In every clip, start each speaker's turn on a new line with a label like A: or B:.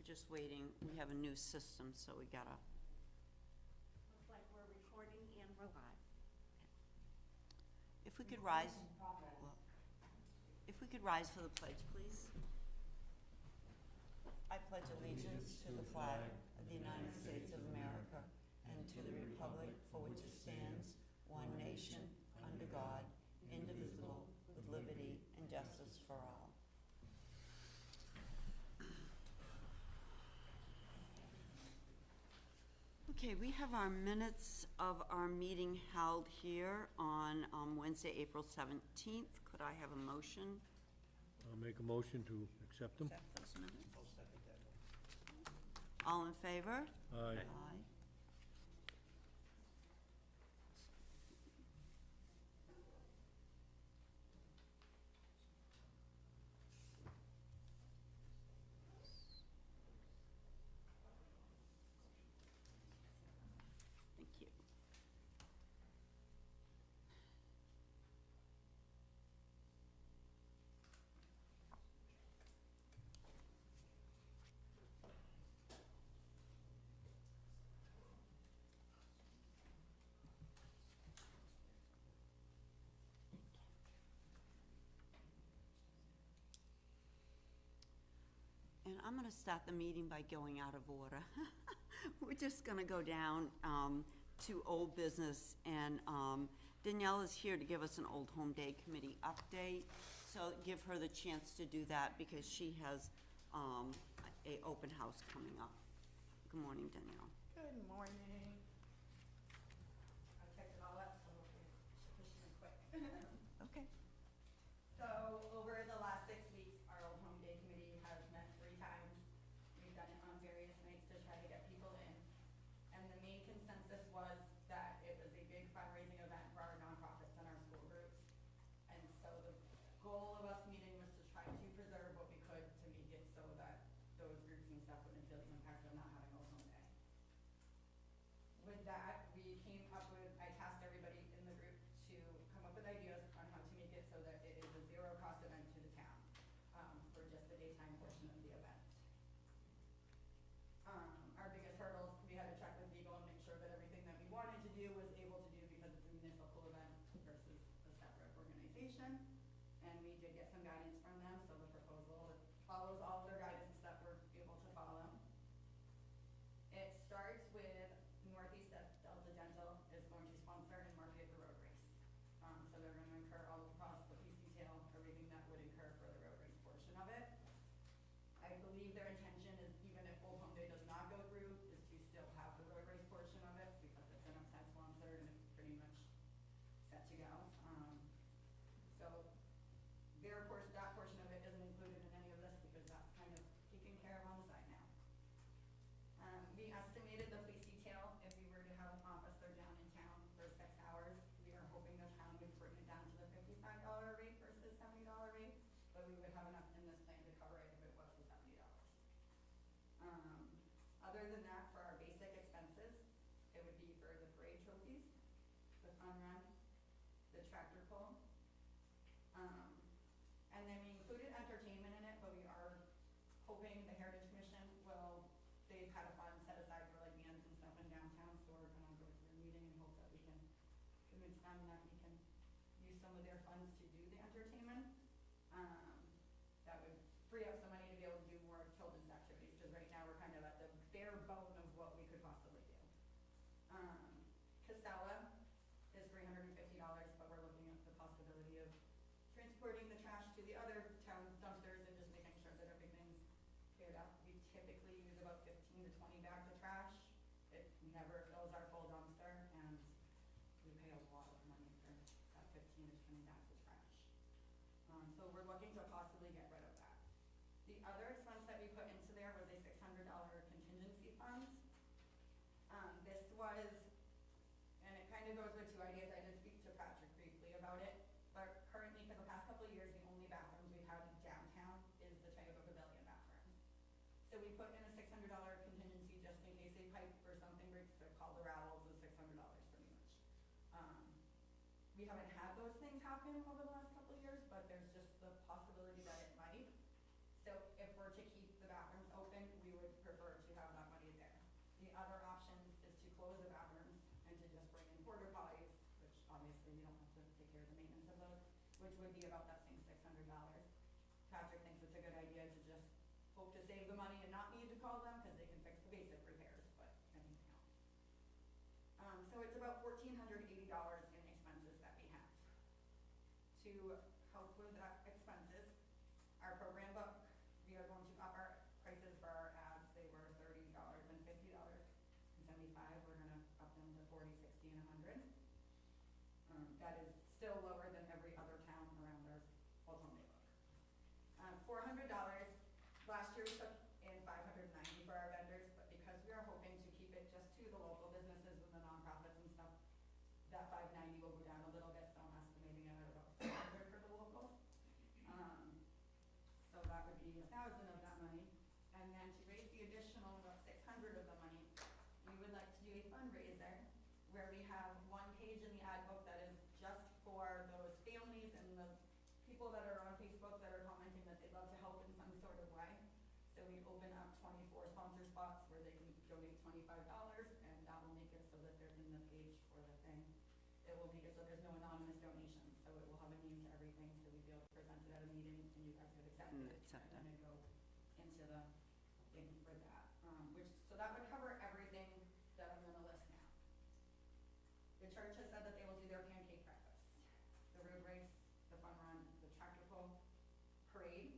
A: We're just waiting. We have a new system, so we gotta.
B: Looks like we're recording and we're live.
A: If we could rise, well, if we could rise for the pledge, please. I pledge allegiance to the flag of the United States of America and to the republic for which it stands, one nation, under God, indivisible, with liberty and justice for all. Okay, we have our minutes of our meeting held here on Wednesday, April 17th. Could I have a motion?
C: I'll make a motion to accept them.
A: Accept those minutes? All in favor?
C: Aye.
A: Aye. Thank you. And I'm going to start the meeting by going out of order. We're just going to go down to old business, and Danielle is here to give us an Old Home Day Committee update. So give her the chance to do that because she has a open house coming up. Good morning, Danielle.
B: Good morning. I checked it all up, so hopefully it's sufficient and quick.
A: Okay.
B: So over the last 6 weeks, our Old Home Day Committee has met 3 times. We've done it on various nights to try to get people in. And the main consensus was that it was a big fundraising event for our nonprofits and our school groups. And so the goal of us meeting was to try to preserve what we could to make it so that those groups and stuff wouldn't feel the impact of not having Old Home Day. With that, we came up with, I tasked everybody in the group to come up with ideas on how to make it so that it is a zero-cost event to the town for just the daytime portion of the event. Our biggest hurdles, we had to check with legal and make sure that everything that we wanted to do was able to do because it's a municipal event versus a separate organization. And we did get some guidance from them, so the proposal follows all of their guidance that we're able to follow. It starts with Northeast Delta Dental is going to sponsor and market the road race. So they're going to incur all the costs, the police detail, everything that would incur for the road race portion of it. I believe their intention is, even if Old Home Day does not go through, is to still have the road race portion of it because it's an outside sponsor and it's pretty much set to go. So their portion, that portion of it isn't included in any of this because that's kind of taken care of on the side now. We estimated the police detail, if we were to have an officer down in town for 6 hours, we are hoping the town would bring it down to the $55 rate versus $70 rate, but we would have enough in this plan to cover it if it was the $70. Other than that, for our basic expenses, it would be for the parade trophies, the fun run, the tractor pull. And then we included entertainment in it, but we are hoping the Heritage Commission will, they've had a fund set aside for like bands and stuff in downtown, so we're gonna go through a meeting and hope that we can convince them that we can use some of their funds to do the entertainment. That would free up some money to be able to do more children's activities, because right now we're kind of at the bare bone of what we could possibly do. Casella is $350, but we're looking at the possibility of transporting the trash to the other town dumpsters and just making sure that everything's cleared up. We typically use about 15 to 20 bags of trash. It never fills our full dumpster, and we pay a lot of money for that 15 to 20 bags of trash. So we're looking to possibly get rid of that. The other expense that we put into there was a $600 contingency fund. This was, and it kind of goes with 2 ideas. I did speak to Patrick briefly about it, but currently for the past couple of years, the only bathrooms we've had downtown is the Town of Belmont bathrooms. So we put in a $600 contingency just in case a pipe or something breaks. They're called the rattles, is $600 pretty much. We haven't had those things happen over the last couple of years, but there's just the possibility that it might. So if we're to keep the bathrooms open, we would would be about that same $600. Patrick thinks it's a good idea to just hope to save the money and not need to call them, because they can fix the basic repairs, but anything else. So it's about $1,480 in expenses that we have. To help with that expenses, our program book, we are going to up our prices for our ads. They were $30 and $50 and $75. We're gonna up them to $40, $60, and $100. That is still lower than every other town around our Old Home Day book. $400. Last year we took in $590 for our vendors, but because we are hoping to keep it just to the local businesses and the nonprofits and stuff, that $590 will go down a little bit, so I'm estimating it at about $400 for the locals. So that would be 1,000 of that money. And then to raise the additional about 600 of the money, we would like to do a fundraiser where we have one page in the ad book that is just for those families and the people that are on Facebook that are commenting that they'd love to help in some sort of way. So we open up 24 sponsor spots where they can donate $25, and that will make it so that they're in the page for the thing. It will make it so there's no anonymous donations, so it will have a name to everything, so we'd be able to present it at a meeting and you guys could accept it.
A: Accept it.
B: And then go into the thing for that. So that would cover everything that I'm gonna list now. The church has said that they will do their pancake breakfast, the road race, the fun run, the tractor pull, parade.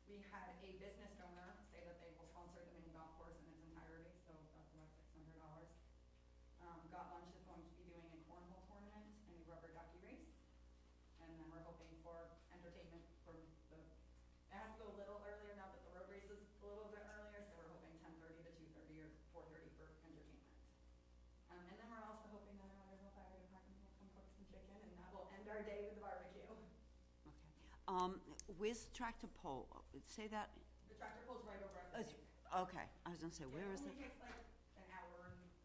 B: We had a business donor say that they will sponsor the mini golf course in its entirety, so that's about $600. Got Lunch is going to be doing a cornhole tournament and a rubber ducky race. And then we're hoping for entertainment for the, it has to go a little earlier now that the road race is a little bit earlier, so we're hoping 10:30 to 2:30 or 4:30 for entertainment. And then we're also hoping that our wonderful fire department will come cook some chicken, and that will end our day with the barbecue.
A: Okay. Where's the tractor pull? Say that,
B: The tractor pull's right over at the lake.
A: okay, I was gonna say, where is
B: It
A: it?
B: only takes like an hour, and it's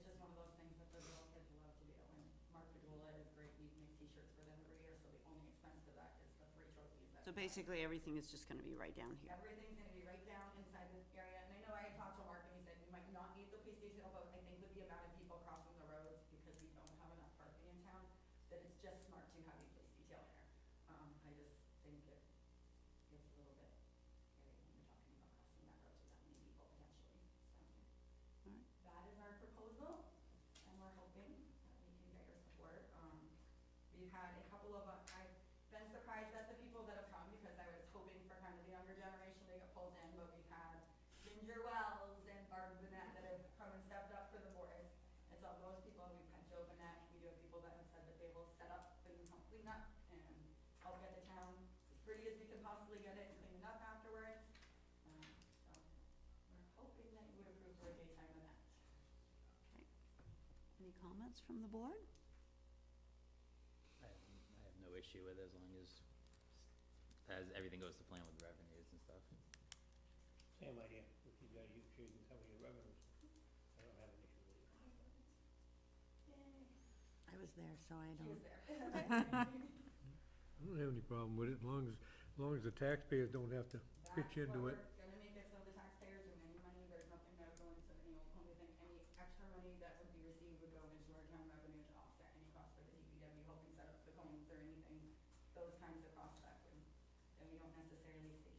B: just one of those things that the little kids love to do. And Mark Padula is great, we make t-shirts for them every year, so the only expense to that is the 3 trophies that.
A: So basically, everything is just gonna be right down here.
B: Everything's gonna be right down inside this area, and I know I had talked to Mark and he said we might not need the police detail, but I think with the amount of people crossing the roads, because we don't have enough parking in town, that it's just smart to have a police detail there. I just think it gets a little bit scary when you're talking about crossing that road to that many people potentially, so.
A: All right.
B: That is our proposal, and we're hoping that we can get your support. We've had a couple of, I've been surprised at the people that have come, because I was hoping for kind of the younger generation to get pulled in, but we've had Ginger Wells and Barb Burnett that have come and stepped up for the boys. It's all those people. We've had Joe Burnett, we do have people that have said that they will set up things, help clean up, and help get the town as pretty as we can possibly get it and clean it up afterwards. So we're hoping that you would approve for a daytime event.
A: Okay. Any comments from the board?
D: I have no issue with it as long as everything goes to plan with revenues and stuff.
C: Same idea, if you got, you sure you can cover your revenues. I don't have an issue with it.
B: Yay.
A: I was there, so I
B: She
A: don't.
B: was there.
C: I don't have any problem with it, as long as the taxpayers don't have to pitch into it.
B: That's what we're gonna make it so the taxpayers don't any money, there's nothing that would go into any old home thing. Any extra money that would be received would go into our town revenue to offset any cost for the DPW helping set up the cones or anything, those kinds of costs that we don't necessarily see.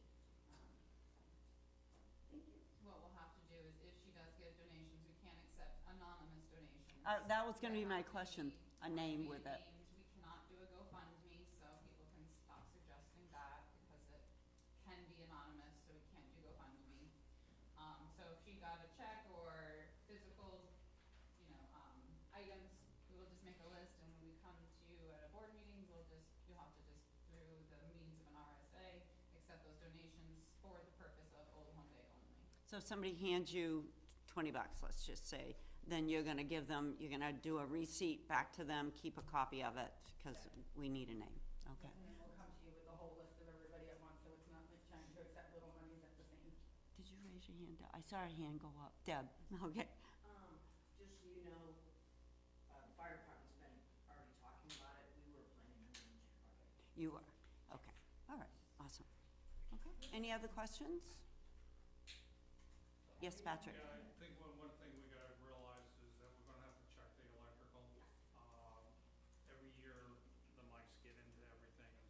B: Thank you.
E: What we'll have to do is if she does get donations, we can't accept anonymous donations.
A: That was gonna
E: They
A: be my
E: have to
A: question,
E: be-
A: a
E: have to
A: name
E: be
A: with it.
E: named. We cannot do a GoFundMe, so people can stop suggesting that because it can be anonymous, so we can't do GoFundMe. So if she got a check or physical, items, we will just make a list, and when we come to you at a board meeting, you'll have to just, through the means of an RSA, accept those donations for the purpose of Old Home Day only.
A: So if somebody hands you $20, let's just say, then you're gonna give them, you're gonna do a receipt back to them, keep a copy of it, because we need a name, okay?
B: And then we'll come to you with the whole list of everybody at once, so it's not like trying to accept little monies at the same.
A: Did you raise your hand? I saw her hand go up. Deb, okay.
F: Just so you know, the fire department's been already talking about it, we were planning on doing it.
A: You are, okay, all right, awesome. Okay, any other questions? Yes, Patrick?
G: Yeah, I think one thing we gotta realize is that we're gonna have to check the electrical. Every year, the mice get into everything and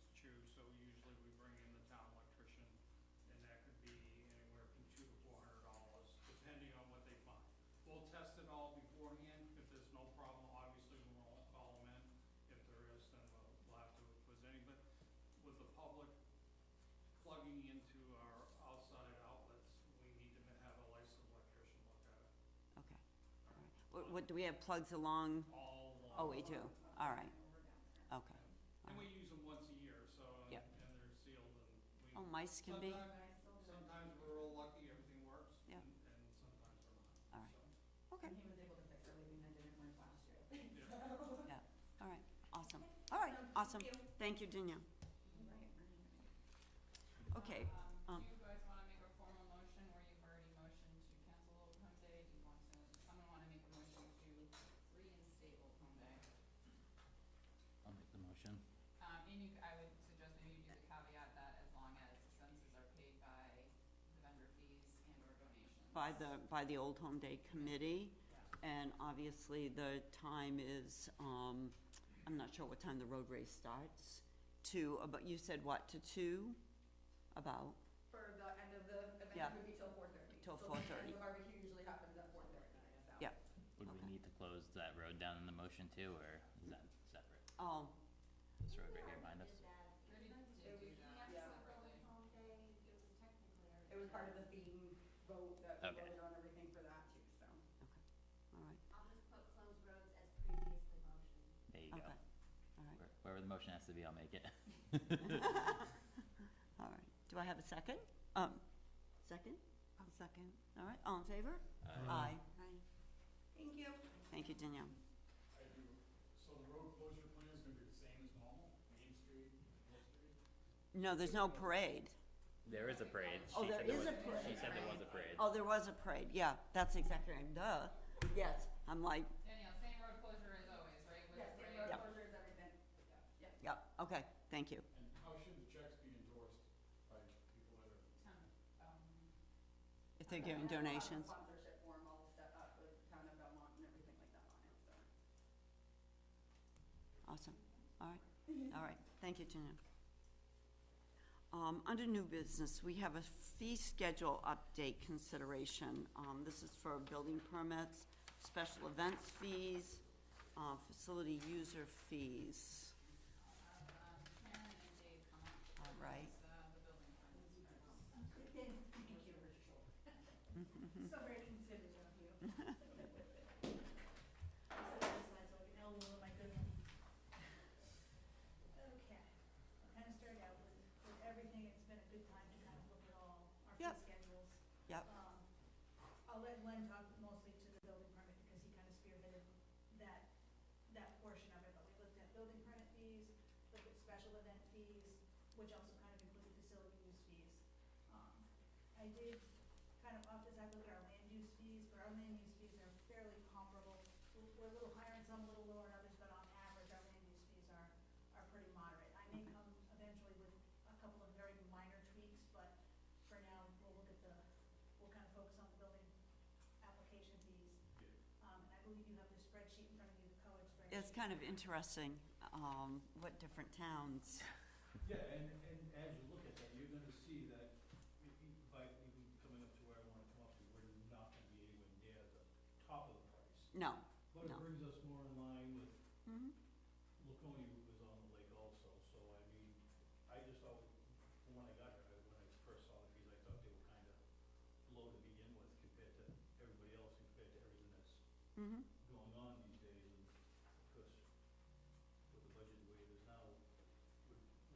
A: what, do we have plugs along?
G: all along.
A: Oh, we do, all right,
B: Over down there.
A: okay.
G: And we use them once a year, so,
A: Yep.
G: and they're sealed, and we.
A: Oh, mice can be,
G: Sometimes we're real lucky, everything works,
A: Yeah.
G: and sometimes we're not.
A: All right.
G: So,
A: okay,
B: And he was able to fix everything that didn't work last year.
G: yeah.
A: yeah, all right, awesome, all right, awesome, thank you, Danielle. Okay,
E: Do you guys wanna make a formal motion where you've already motioned to cancel Old Home Day? Do you want to, does someone wanna make a motion to reinstate Old Home Day?
D: I'll make the motion.
E: And you, I would suggest maybe you do the caveat that as long as expenses are paid by the vendor fees and or donations.
A: by the Old Home Day Committee, and obviously the time is, I'm not sure what time the road race starts, but you said what, to 2? About?
B: For the end of the
A: Yeah.
B: event, it would be till 4:30.
A: Till
B: So the end
A: 4:30.
B: of the barbecue usually happens at 4:30, so.
A: Yeah.
D: Would
A: Okay.
D: we need to close that road down in the motion too, or is that separate?
A: Oh,
D: This road right here behind us?
E: Already did do that
B: Yeah.
E: separately.
B: It was part of the theme vote that we
D: Okay.
B: voted on everything for that too, so.
A: all right,
H: I'll just put closed roads as previously motioned.
D: There you go.
A: okay, all right,
D: Wherever the motion has to be, I'll make it.
A: all right. Do I have a second? Second?
I: I'll second.
A: All right, all in favor?
C: Aye.
I: Aye.
B: Thank you.
A: Thank you, Danielle.
G: I do, so the road closure plan is gonna be the same as normal, Main Street, Mill Street?
A: No, there's no parade.
D: There is a parade.
A: Oh,
D: She
A: there
D: said
A: is a
D: was-
A: parade.
D: She said there was a parade.
A: Oh, there was a parade, yeah, that's exactly right, duh, yes, I'm like,
E: Danielle, same road closure as always, right? With
B: Yes,
E: the
B: same
E: parade?
B: road
A: Yep.
B: closure is everything.
A: yep, okay, thank you.
G: And how should the checks be endorsed by people that are?
A: If they're giving donations.
B: Sponsorship form all set up with Town of Belmont and everything like that on it, so.
A: Awesome, all right, thank you, Janine. Under new business, we have a fee schedule update consideration. This is for building permits, special events fees, facility user fees.
E: I'll have, Karen and Dave come up.
A: All right.
E: The building permits first.
B: Thank you. So very considerate of you.
F: Sit on this side so I can elbow my good one. Okay, I'll kind of start out with everything, it's been a good time to kind of look at all our fee
A: Yep.
F: schedules.
A: Yep.
F: I'll let Len talk mostly to the building permit because he kind of spearheaded that portion of it, but we looked at building permit fees, looked at special event fees, which also kind of included facility use fees. I did kind of off the side look at our land use fees, but our land use fees are fairly comparable. We're a little higher in some, a little lower in others, but on average, our land use fees are pretty moderate. I may come eventually with a couple of very minor tweaks, but for now, we'll kind of focus on the building application fees. And I believe you have the spreadsheet in front of you, the co-ed spreadsheet.
A: It's kind of interesting, what different towns,
J: Yeah, and as you look at that, you're gonna see that by even coming up to where I wanna come up to, we're not gonna be anywhere near the top of the price.
A: no,
J: But it
A: No.
J: brings us more in line with,
A: mhm,
J: Laconia was on the lake also, so I mean, I just thought, from when I got here, when I first saw the fees, I thought they were kinda low to begin with compared to everybody else, compared to everything that's
A: mhm,
J: going on these days, and of course, with the budget the way it is now,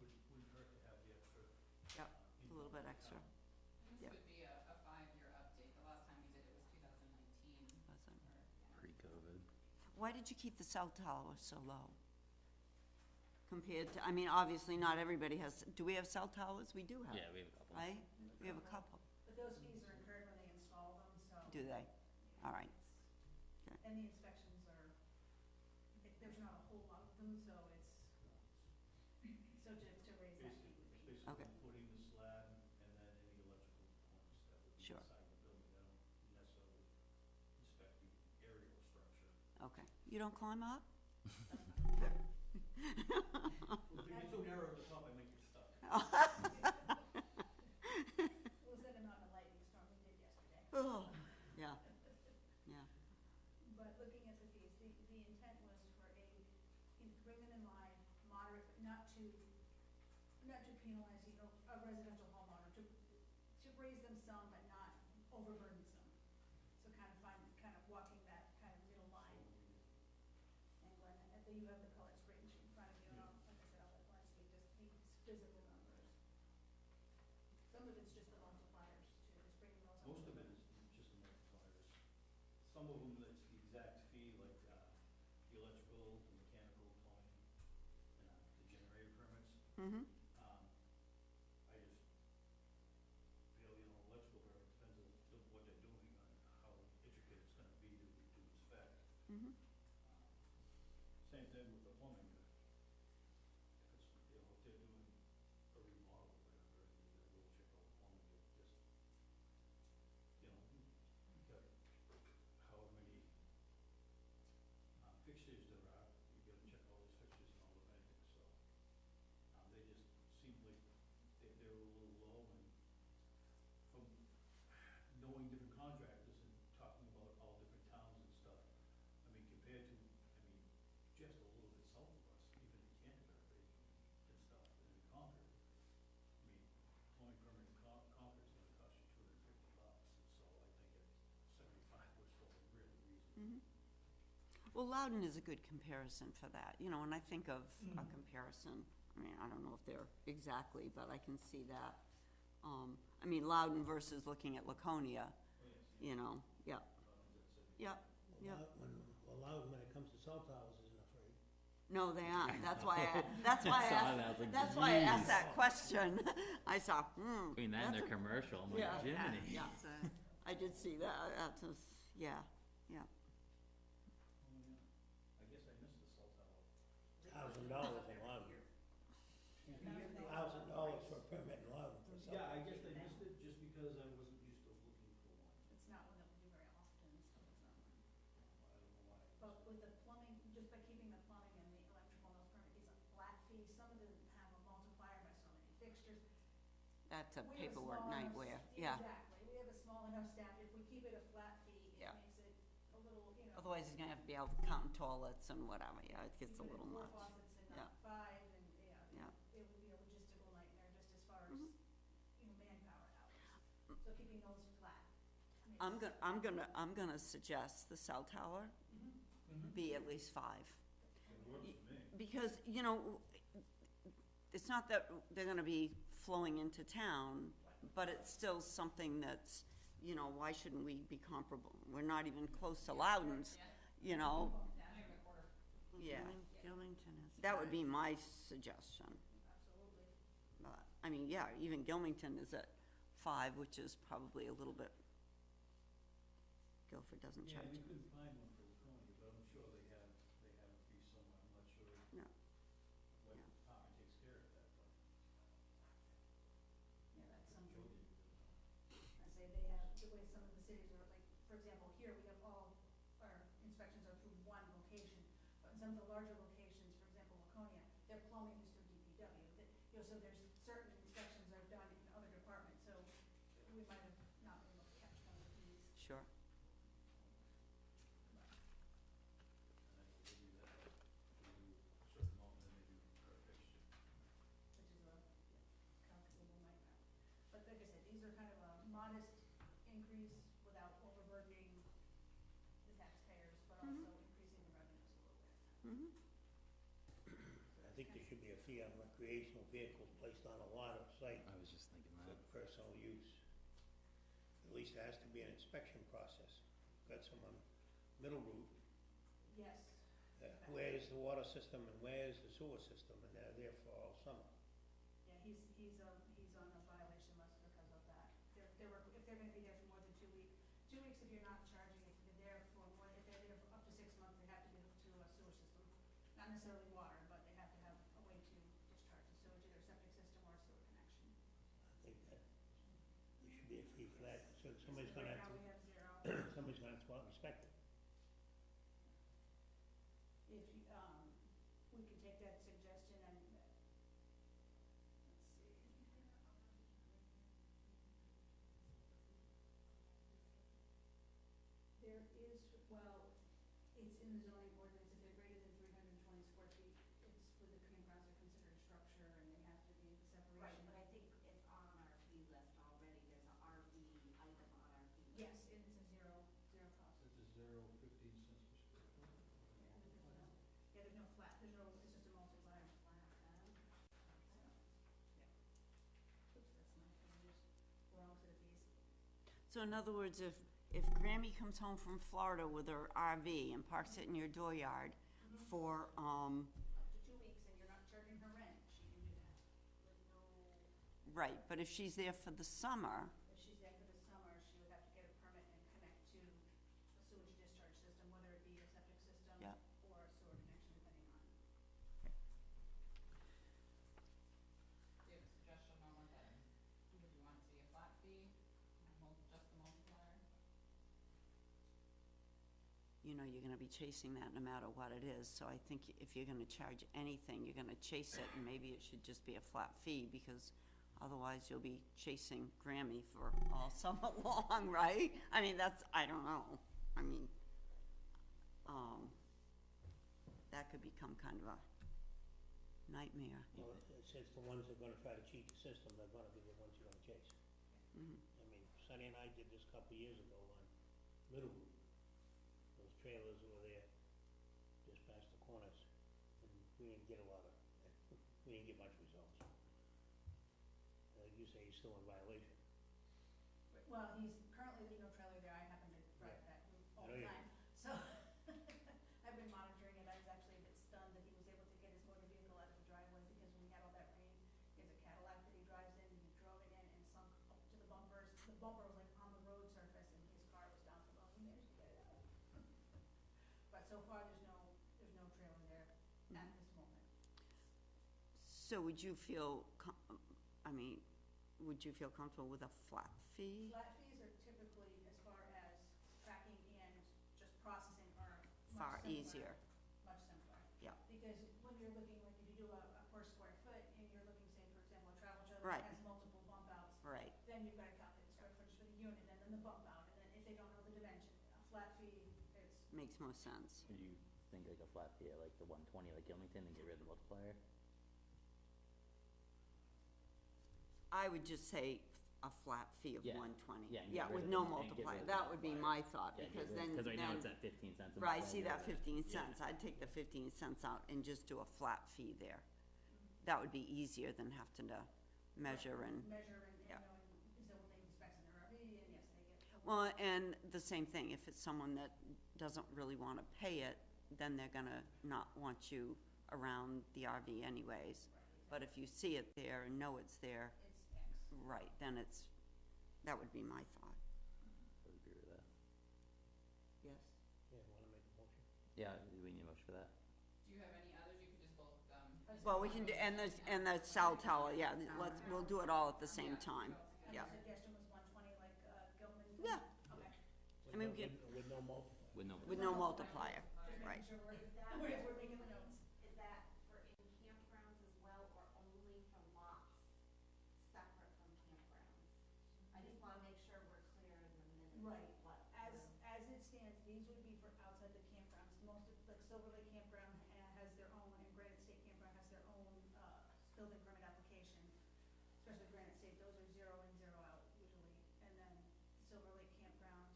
J: wouldn't hurt to have the extra.
A: Yep, a little bit extra.
E: And this
A: Yep.
E: would be a 5-year update. The last time we did it was 2019.
A: Wasn't-
D: Pre-COVID.
A: Why did you keep the cell tower so low? Compared to, I mean, obviously not everybody has, do we have cell towers? We do have,
D: Yeah, we have a couple.
A: right? We have a couple,
F: But those fees are incurred when they install them, so.
A: do they? All right, okay.
F: And the inspections are, there's not a whole lot of them, so so to raise that fee would be.
J: Basically,
A: Okay.
J: footing the slab and then any electrical components that would be
A: Sure.
J: inside the building. They don't necessarily inspect the aerial structure.
A: Okay, you don't climb up?
J: Well, if you get so narrow at the top, I make you stuck.
F: We'll send them out in a lightning storm, we did yesterday.
A: Oh, yeah, yeah,
F: But looking at the fees, the intent was for bring them in line, moderate, but not to penalize, a residential homeowner, to raise them some, but not overburden some. So kind of walking that kind of middle line you have the colored spreadsheet in front of you, and like I said, I'll let Glenn speak, just these physical numbers. Some of it's just the multipliers too, just bringing those up.
J: Most of it is just the multipliers. Some of them, it's the exact fee, like, the electrical, the mechanical, plumbing, and, the generator permits.
A: Mm-hmm.
J: I just feel, electrical permit depends on what they're doing, on how intricate it's gonna be to inspect.
A: Mm-hmm.
J: Same thing with the plumbing, if it's, if they're doing a remodel or whatever, they will check out the plumbing, you got however many, fixtures there are, you gotta check all those fixtures and all the venting, so. They just seemed like they were a little low, and from knowing different contractors and talking about all different towns and stuff, I mean, compared to, just a little bit south of us, even in Canterbury and stuff, and in Concord, plumbing permit in Concord is gonna cost you $250, and so I think at 75 was still really reasonable.
A: Mm-hmm. Well, Loudon is a good comparison for that, when I think of a comparison, I don't know if they're exactly, but I can see that. Loudon versus looking at Laconia, yeah. Yep, yep.
I: Loud when it comes to cell towers isn't afraid.
A: No, they aren't, that's why I
D: Saw that, I was like,
A: that's why I asked
D: "Jeez."
A: that question. I saw,
D: Between that and
A: that's
D: their commercial, I'm like,
A: yeah,
D: Jiminy.
A: yeah, I did see that, that's just, yeah.
J: Oh, yeah. I guess I missed the cell tower.
I: $1,000 in Loudon. $1,000 for a permit in Loudon for cell
J: Yeah, I
I: towers.
J: guess I missed it just because I wasn't used to looking for one.
F: It's not one that we do very often, so it's not one.
J: I don't know why.
F: But with the plumbing, just by keeping the plumbing and the electrical, those permit fees, flat fees, some of them have a multiplier by so many fixtures.
A: That's a
F: We have
A: paperwork
F: small
A: nightmare,
F: enough-
A: yeah.
F: Exactly, we have a small enough staff, if we keep it a flat fee, it
A: Yeah.
F: makes it a little,
A: Otherwise, he's gonna have to be out counting toilets and whatever, yeah, it gets a
F: keep it
A: little
F: at 4
A: much.
F: faucets and
A: Yeah.
F: not 5, and,
A: Yeah.
F: it would be a logistical nightmare just as far as,
A: Mhm.
F: manpower hours. So keeping those flat.
A: I'm gonna suggest the cell tower be at least 5.
J: It works for me.
A: Because, it's not that they're gonna be flowing into town, but it's still something that's, why shouldn't we be comparable? We're not even close to Loudon's,
E: Yeah, not even a quarter.
A: yeah.
K: Gilmington is.
A: That would be my suggestion.
F: Absolutely.
A: But, yeah, even Gilmington is at 5, which is probably a little bit, Guilford doesn't
J: Yeah,
A: charge.
J: we couldn't find one for Laconia, but I'm sure they have a fee somewhere, I'm not sure
A: Yeah.
J: what department takes care of that, but
F: Yeah, that's
J: Joe
F: something.
J: did.
F: I say they have, the way some of the cities are, like, for example, here we have all our inspections are through one location, but in some of the larger locations, for example, Laconia, their plumbing is through DPW. So there's certain inspections are done in other departments, so we might have not been able to catch some of these.
A: Sure.
J: And then we'll give you that, we do a certain amount, and then maybe per fixture.
F: Which is a calculable nightmare. But like I said, these are kind of a modest increase without overburdening the taxpayers, but also increasing the revenues a little bit.
A: Mm-hmm.
I: I think there should be a fee on recreational vehicles placed on a lot of site
D: I was just thinking
I: for
D: that.
I: personal use. At least there has to be an inspection process. Got some on Middle Route,
F: Yes.
I: where's the water system and where's the sewer system, and they're there for all summer.
F: Yeah, he's on a violation list because of that. If they're gonna be there for more than 2 weeks, 2 weeks if you're not charging, if they're there for more, if they're there for up to 6 months, they have to get to a sewer system. Not necessarily water, but they have to have a way to discharge the sewage, either septic system or a sewer connection.
I: I think that there should be a fee for that, so somebody's gonna
F: Right
I: have
F: now,
I: to,
F: we have 0.
I: somebody's gonna have to go out and inspect it.
F: If you, we can take that suggestion and, let's see. There is, well, it's in the zoning ordinance, if they're greater than 320 square feet, it's with the coming grounds, they're considered a structure and they have to be separation.
H: Right, but I think it's on our fee list already, there's a RV item on our fee list.
F: Yes, and it's a zero cost.
J: It's a 0.15 cents per square foot.
F: Yeah, there's no flat
A: So in other words, if Grammy comes home from Florida with her RV and parks it in your dooryard for,
F: Up to 2 weeks and you're not charging her rent, she can do that.
H: With no,
A: right, but if she's there for the summer,
F: If she's there for the summer, she would have to get a permit and connect to a sewage discharge system, whether it be a septic system
A: Yeah.
F: or a sewer connection, depending on.
E: Do you have a suggestion on what that, would you want it to be a flat fee, just the multiplier?
A: you know, you're gonna be chasing that no matter what it is. So I think if you're gonna charge anything, you're gonna chase it, and maybe it should just be a flat fee, because otherwise you'll be chasing Grammy for all summer long, right? I mean, I don't know. I mean, that could become kind of a nightmare.
I: Well, it's the ones that are gonna try to cheat the system, they're gonna be the ones you're gonna chase.
A: Mhm.
I: I mean, Sonny and I did this a couple of years ago on Middle Route. Those trailers were there just past the corners, and we didn't get we didn't get much results. You say he's still in violation.
F: Well, he's currently leaving no trailer there, I happen to drive
I: Yeah.
F: that route
I: I
F: all
I: know
F: the
I: you
F: time, so I've been monitoring it, I was actually a bit stunned that he was able to get his motor vehicle out of the driveway, because when we had all that rain, he has a Cadillac that he drives in, and he drove it in and sunk up to the bumpers. The bumper was like on the road surface, and his car was down below, he managed to get it out. But so far, there's no trailer there at this moment.
A: So would you feel, would you feel comfortable with a flat fee?
F: Flat fees are typically, as far as tracking and just processing, are
A: Far
F: much simpler.
A: easier.
F: Much simpler.
A: Yeah.
F: Because when you're looking, like if you do a per square foot, and you're looking, say, for example, a travel trailer
A: Right.
F: that has multiple bump outs,
A: Right,
F: then you've gotta calculate the square footage for the unit, and then the bump out, and then if they don't know the dimension, a flat fee, it's,
A: makes more sense.
D: Would you think like a flat fee at like the 120 like Gilmington and get rid of the multiplier?
A: I would just say a flat fee of
D: Yeah.
A: 120.
D: Yeah, and
A: Yeah,
D: get rid
A: with
D: of
A: no
D: the- and get rid
A: multiplier,
D: of the
A: that would be my
D: multiplier.
A: thought,
D: Yeah,
A: because then.
D: Cause right now
A: then-
D: it's at 15 cents. a
A: Right, I
D: month,
A: see that
D: yeah.
A: 15
D: Yeah.
A: cents, I'd take the 15 cents out and just do a flat fee there. That would be easier than having to measure and,
F: measure and
A: Yeah.
F: knowing, is that when they do specs in their RV, and yes, they get.
A: well, and the same thing, if it's someone that doesn't really wanna pay it, then they're gonna not want you around the RV anyways. But if you see it there and know it's there,
F: It's X.
A: right, then that would be my thought.
D: I would agree with that.
A: Yes.
I: Yeah, wanna make a motion?
D: Yeah, do we need a motion for that?
E: Do you have any others, you could just both,
A: Well, we can do, and the cell tower, yeah, we'll do it all at the same time,
F: And
A: yeah.
F: the suggestion was 120 like, Gilman?
A: Yeah.
F: Okay.
A: I mean, we could,
I: With no multiplier.
D: With
A: with
D: no.
A: no multiplier,
F: Just
A: right.
F: making sure we're,
H: Is that-
F: we're making the notes.
H: is that for in campgrounds as well, or only for lots separate from campgrounds? I just wanna make sure we're clear in the minutes
F: Right.
H: of what.
F: As it stands, these would be for outside the campgrounds. Most of, like Silver Lake Campground has their own, and Granite State Campground has their own, building permit application. Especially Granite State, those are 0 in, 0 out usually. And then Silver Lake Campground,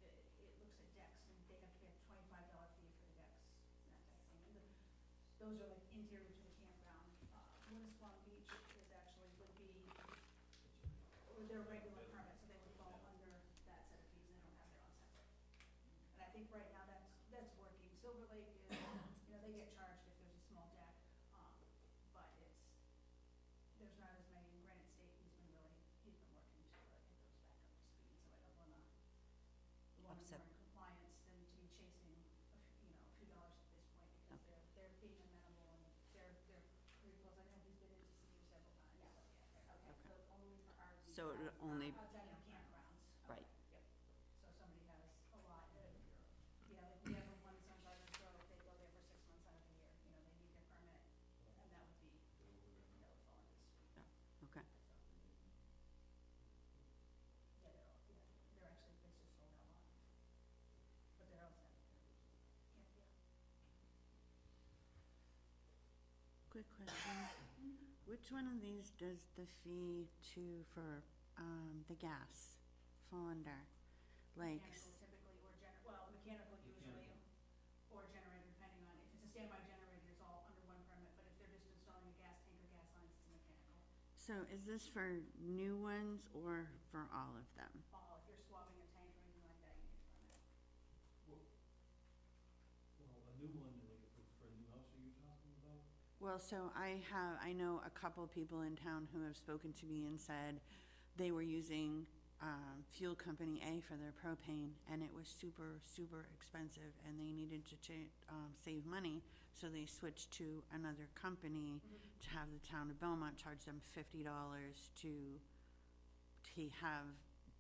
F: it looks at decks, and they have to pay a $25 fee for the decks, and that type of thing. And those are like interior to the campground. Winnisquam Beach is actually, would be, with their regular permit, so they would fall under that set of fees, and they don't have their own separate. And I think right now that's working. Silver Lake is, they get charged if there's a small deck, but there's not as many. In Granite State, he's been working to get those back up to speed, so I don't wanna, we want
A: Upset.
F: more in compliance than to be chasing a few dollars at this point, because they're being amenable, and they're pretty close. I know he's been in to see you several times, so yeah.
H: Okay, so it's only for RVs.
A: So it would only,
F: Outside of campgrounds.
A: right,
F: Yep. So somebody has a lot, like we have one on Sunrise Road, they go there for 6 months out of the year, they need their permit, and that would fall under this suite.
A: okay.
F: Yeah, they're actually, it's just sold out lot. But they're outside of camp, yeah.
K: Quick question. Which one of these does the fee for, the gas fall under? Like,
F: Mechanical typically, or mechanical usually, or generator, depending on, if it's a standby generator, it's all under one permit, but if they're just installing a gas tank or gas lines, it's a mechanical.
K: so is this for new ones or for all of them?
F: If you're
J: new one, like, for a new house are you talking about?
K: Well, so I know a couple people in town who have spoken to me and said they were using fuel company A for their propane, and it was super, super expensive, and they needed to save money, so they switched to another company to have the town of Belmont charge them $50 to have,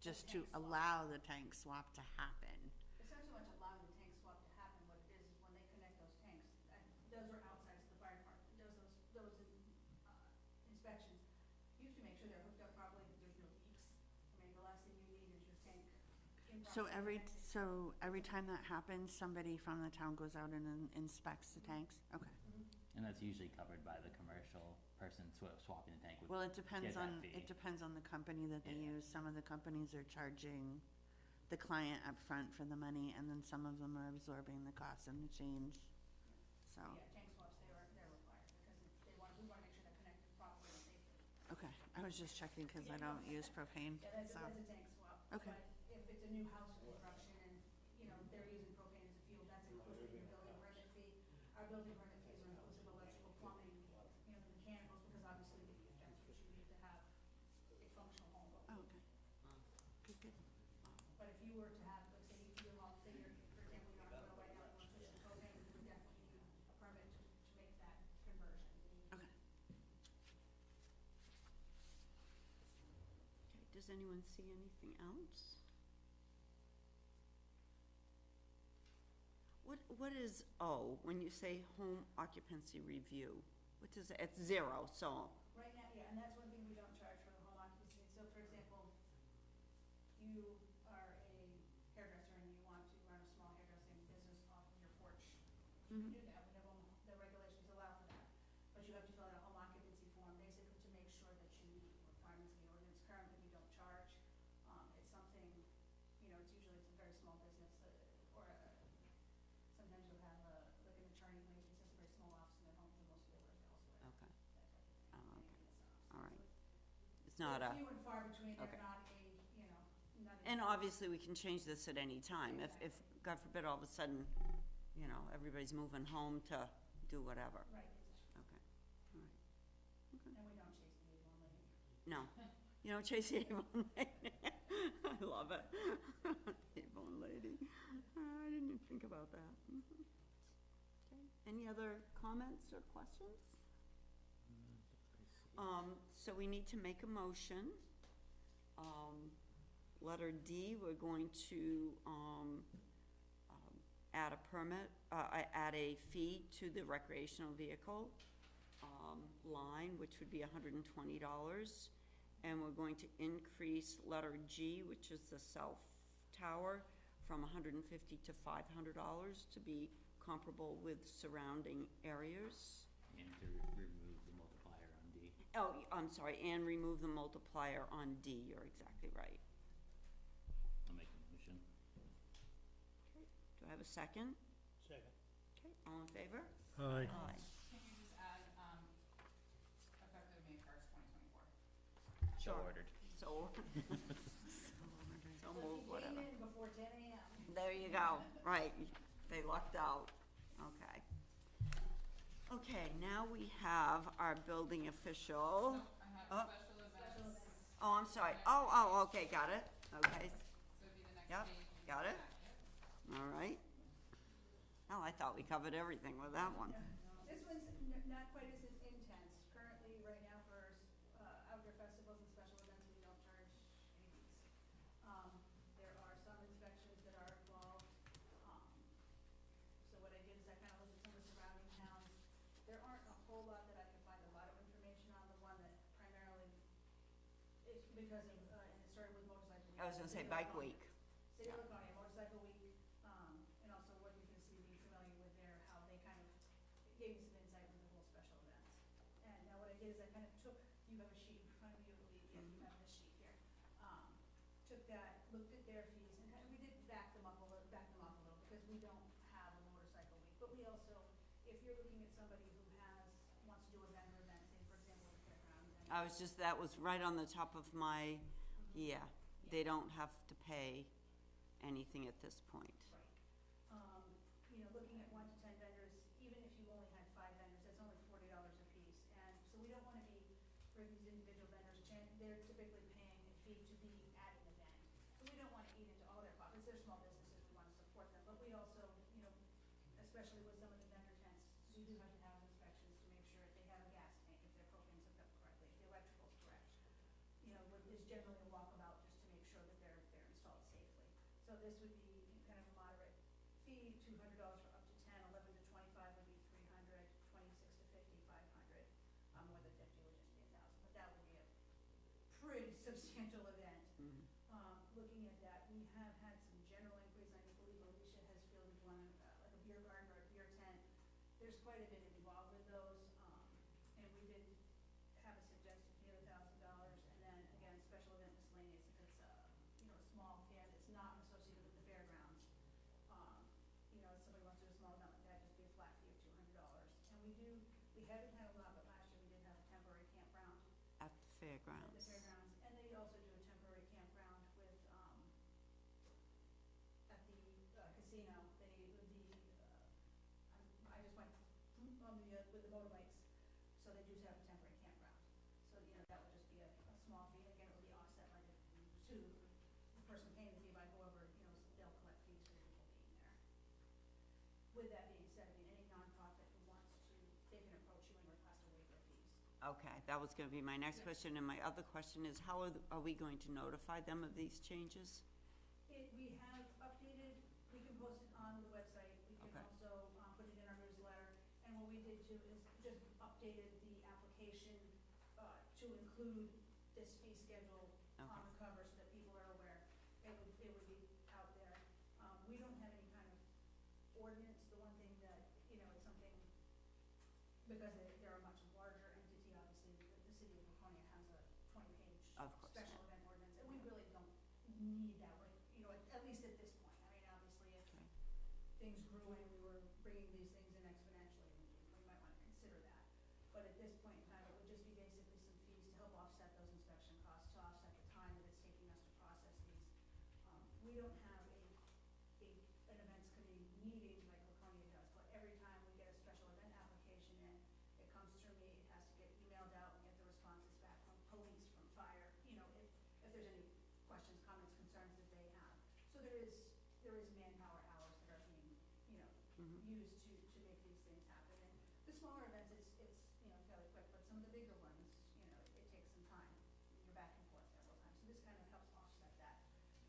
K: just to allow the tank swap to happen.
F: It's not so much allowing the tank swap to happen, what it is when they connect those tanks, those are outside, so the fire department does those inspections. You have to make sure they're hooked up properly, that there's no leaks. I mean, the last thing you need is your tank
K: So
F: improperly connected.
K: every time that happens, somebody from the town goes out and inspects the tanks? Okay.
D: And that's usually covered by the commercial person swapping the tank would
K: Well, it depends
D: get that
K: on,
D: fee.
K: it depends on the company that they
D: Yeah.
K: use. Some of the companies are charging the client up front for the money, and then some of them are absorbing the cost and the change, so,
F: Yeah, tank swaps, they're required, because we wanna make sure they're connected properly and safely.
K: okay. I was just checking because I don't use propane,
F: Yeah, that's
K: so,
F: a tank swap.
K: Okay.
F: But if it's a new house construction and, you know, they're using propane as a fuel, that's included in your building permit fee. Our building permit fees are inclusive of electrical, plumbing, you know, the mechanicals, because obviously that's what you need to have a functional home.
K: oh, okay. Good, good.
F: But if you were to have, let's say, your home, say you're, for example, you're on a well right now, you want to switch to propane, you would definitely need a permit to make that conversion.
K: Okay.
A: Okay, does anyone see anything else? What is O, when you say home occupancy review? What does, it's 0, so,
F: Right now, yeah, and that's one thing we don't charge for the home occupancy. So for example, you are a hairdresser and you want to run a small hairdressing business off of your porch. You can do that, the regulations allow for that. But you have to fill out a home occupancy form, basically to make sure that you meet the requirements of the ordinance. Currently, we don't charge. It's something, you know, it's usually a very small business, or sometimes you'll have like an attorney who maybe just has a very small office in their home, and most of their work elsewhere.
A: okay,
F: That type of thing.
A: Oh,
F: Maybe in this office.
A: all right. It's not a,
F: Few and far between, they're
A: okay.
F: not a, you know, not a.
A: and obviously, we can change this at any time. If, God forbid, all of a sudden, you know, everybody's moving home to do whatever.
F: Right, exactly.
A: Okay, all right.
F: And we don't chase the Avon lady.
A: No, you don't chase the Avon lady. I love it. Avon lady. I didn't even think about that. Okay. Any other comments or questions? So we need to make a motion. Letter D, we're going to, add a permit, add a fee to the recreational vehicle, line, which would be $120. And we're going to increase letter G, which is the south tower, from $150 to $500 to be comparable with surrounding areas.
D: And to remove the multiplier on D.
A: Oh, I'm sorry, and remove the multiplier on D, you're exactly right.
D: I'll make the motion.
A: Okay, do I have a second?
I: Second.
A: Okay, all in favor?
C: Aye.
A: Aye.
E: Can you just add, effective May 1st, 2024?
D: So
A: Sure.
D: ordered.
A: So, so move,
F: So
A: whatever.
F: if you came in before 10 a.m.
A: There you go, right, they lucked out, okay. Okay, now we have our building official.
E: No, I have
A: Oh.
E: special events.
A: Oh, I'm sorry, oh, okay, got it, okay,
E: So it'd be the next
A: Yep,
E: page. in
A: got
E: the
A: it.
E: packet.
A: all right. Oh, I thought we covered everything with that one.
F: This one's not quite as intense. Currently, right now, for outdoor festivals and special events, we don't charge any fees. There are some inspections that are involved. So what I did is I kind of looked at some of the surrounding towns. There aren't a whole lot that I can find a lot of information on. The one that primarily is because of, and it started with motorcycle.
A: I was gonna say bike week.
F: City of Laconia, Motorcycle Week, and also what you can see, being familiar with how they kind of gave me some insight into the whole special events. And now what I did is I kind of took, you have a sheet in front of you, Lee, yeah, you have this sheet here. Took that, looked at their fees, and kind of, we did back them off a little, because we don't have a motorcycle week. But we also, if you're looking at somebody who wants to do a vendor event, say for example, the fairgrounds.
A: That was right on the top of my, yeah, they don't have to pay anything at this point.
F: Right. You looking at 1 to 10 vendors, even if you only had 5 vendors, that's only $40 a piece. And so we don't wanna be, for these individual vendors, they're typically paying a fee to be at an event. So we don't wanna eat into all their profits, they're small businesses, we wanna support them, but we also, especially with some of the vendor tents, we do have to have inspections to make sure if they have a gas tank, if their propane's hooked up correctly, if the electrical's correct. There's generally a walkabout just to make sure that they're installed safely. So this would be kind of a moderate fee, $200 for up to 10, 11 to 25 would be 300, 26 to 50, 500. More than 50 would just be 1,000, but that would be a pretty substantial event. Looking at that, we have had some general inquiries. I believe Alicia has fielded one, like a beer garden or a beer tent. There's quite a bit involved with those, and we did have a suggested fee of $1,000, and then again, special event miscellaneous, if it's a small fair that's not associated with the fairgrounds. If somebody wants to do a small event like that, just be a flat fee of $200. And we haven't had a lot, but last year we did have a temporary campground
A: At the
F: at
A: fairgrounds.
F: the fairgrounds, and they also do a temporary campground with, at the casino. I just went on with the motorbikes, so they do have a temporary campground. So, that would just be a small fee, again, it would be offset by the person paying the fee by whoever, they'll collect fees for the people being there. With that being said, any nonprofit who wants to, they can approach you and request a waiver of fees.
A: Okay, that was gonna be my next question, and my other question is, how are we going to notify them of these changes?
F: We have updated, we can post it on the website, we can
A: Okay.
F: also put it in our newsletter. And what we did too is just updated the application to include this fee schedule on the cover so that people are aware. It would be out there. We don't have any kind of ordinance. The one thing that, is something, because they're a much larger entity, obviously, the city of Laconia has a 20-page
A: Of course,
F: special
A: yeah.
F: event ordinance, and we really don't need that, at least at this point. I mean, obviously, if
A: Okay.
F: things grew and we were bringing these things in exponentially, we might want to consider that. But at this point in time, it would just be basically some fees to help offset those inspection costs, to offset the time that it's taking us to process these. We don't have an events committee meeting like Laconia does, but every time we get a special event application in, it comes through me, it has to get emailed out and get the responses back from police, from fire, if there's any questions, comments, concerns that they have. So there is manpower hours that are being, used to make these things happen. And the smaller events, it's fairly quick, but some of the bigger ones, it takes some time. You're back and forth several times. So this kind of helps offset that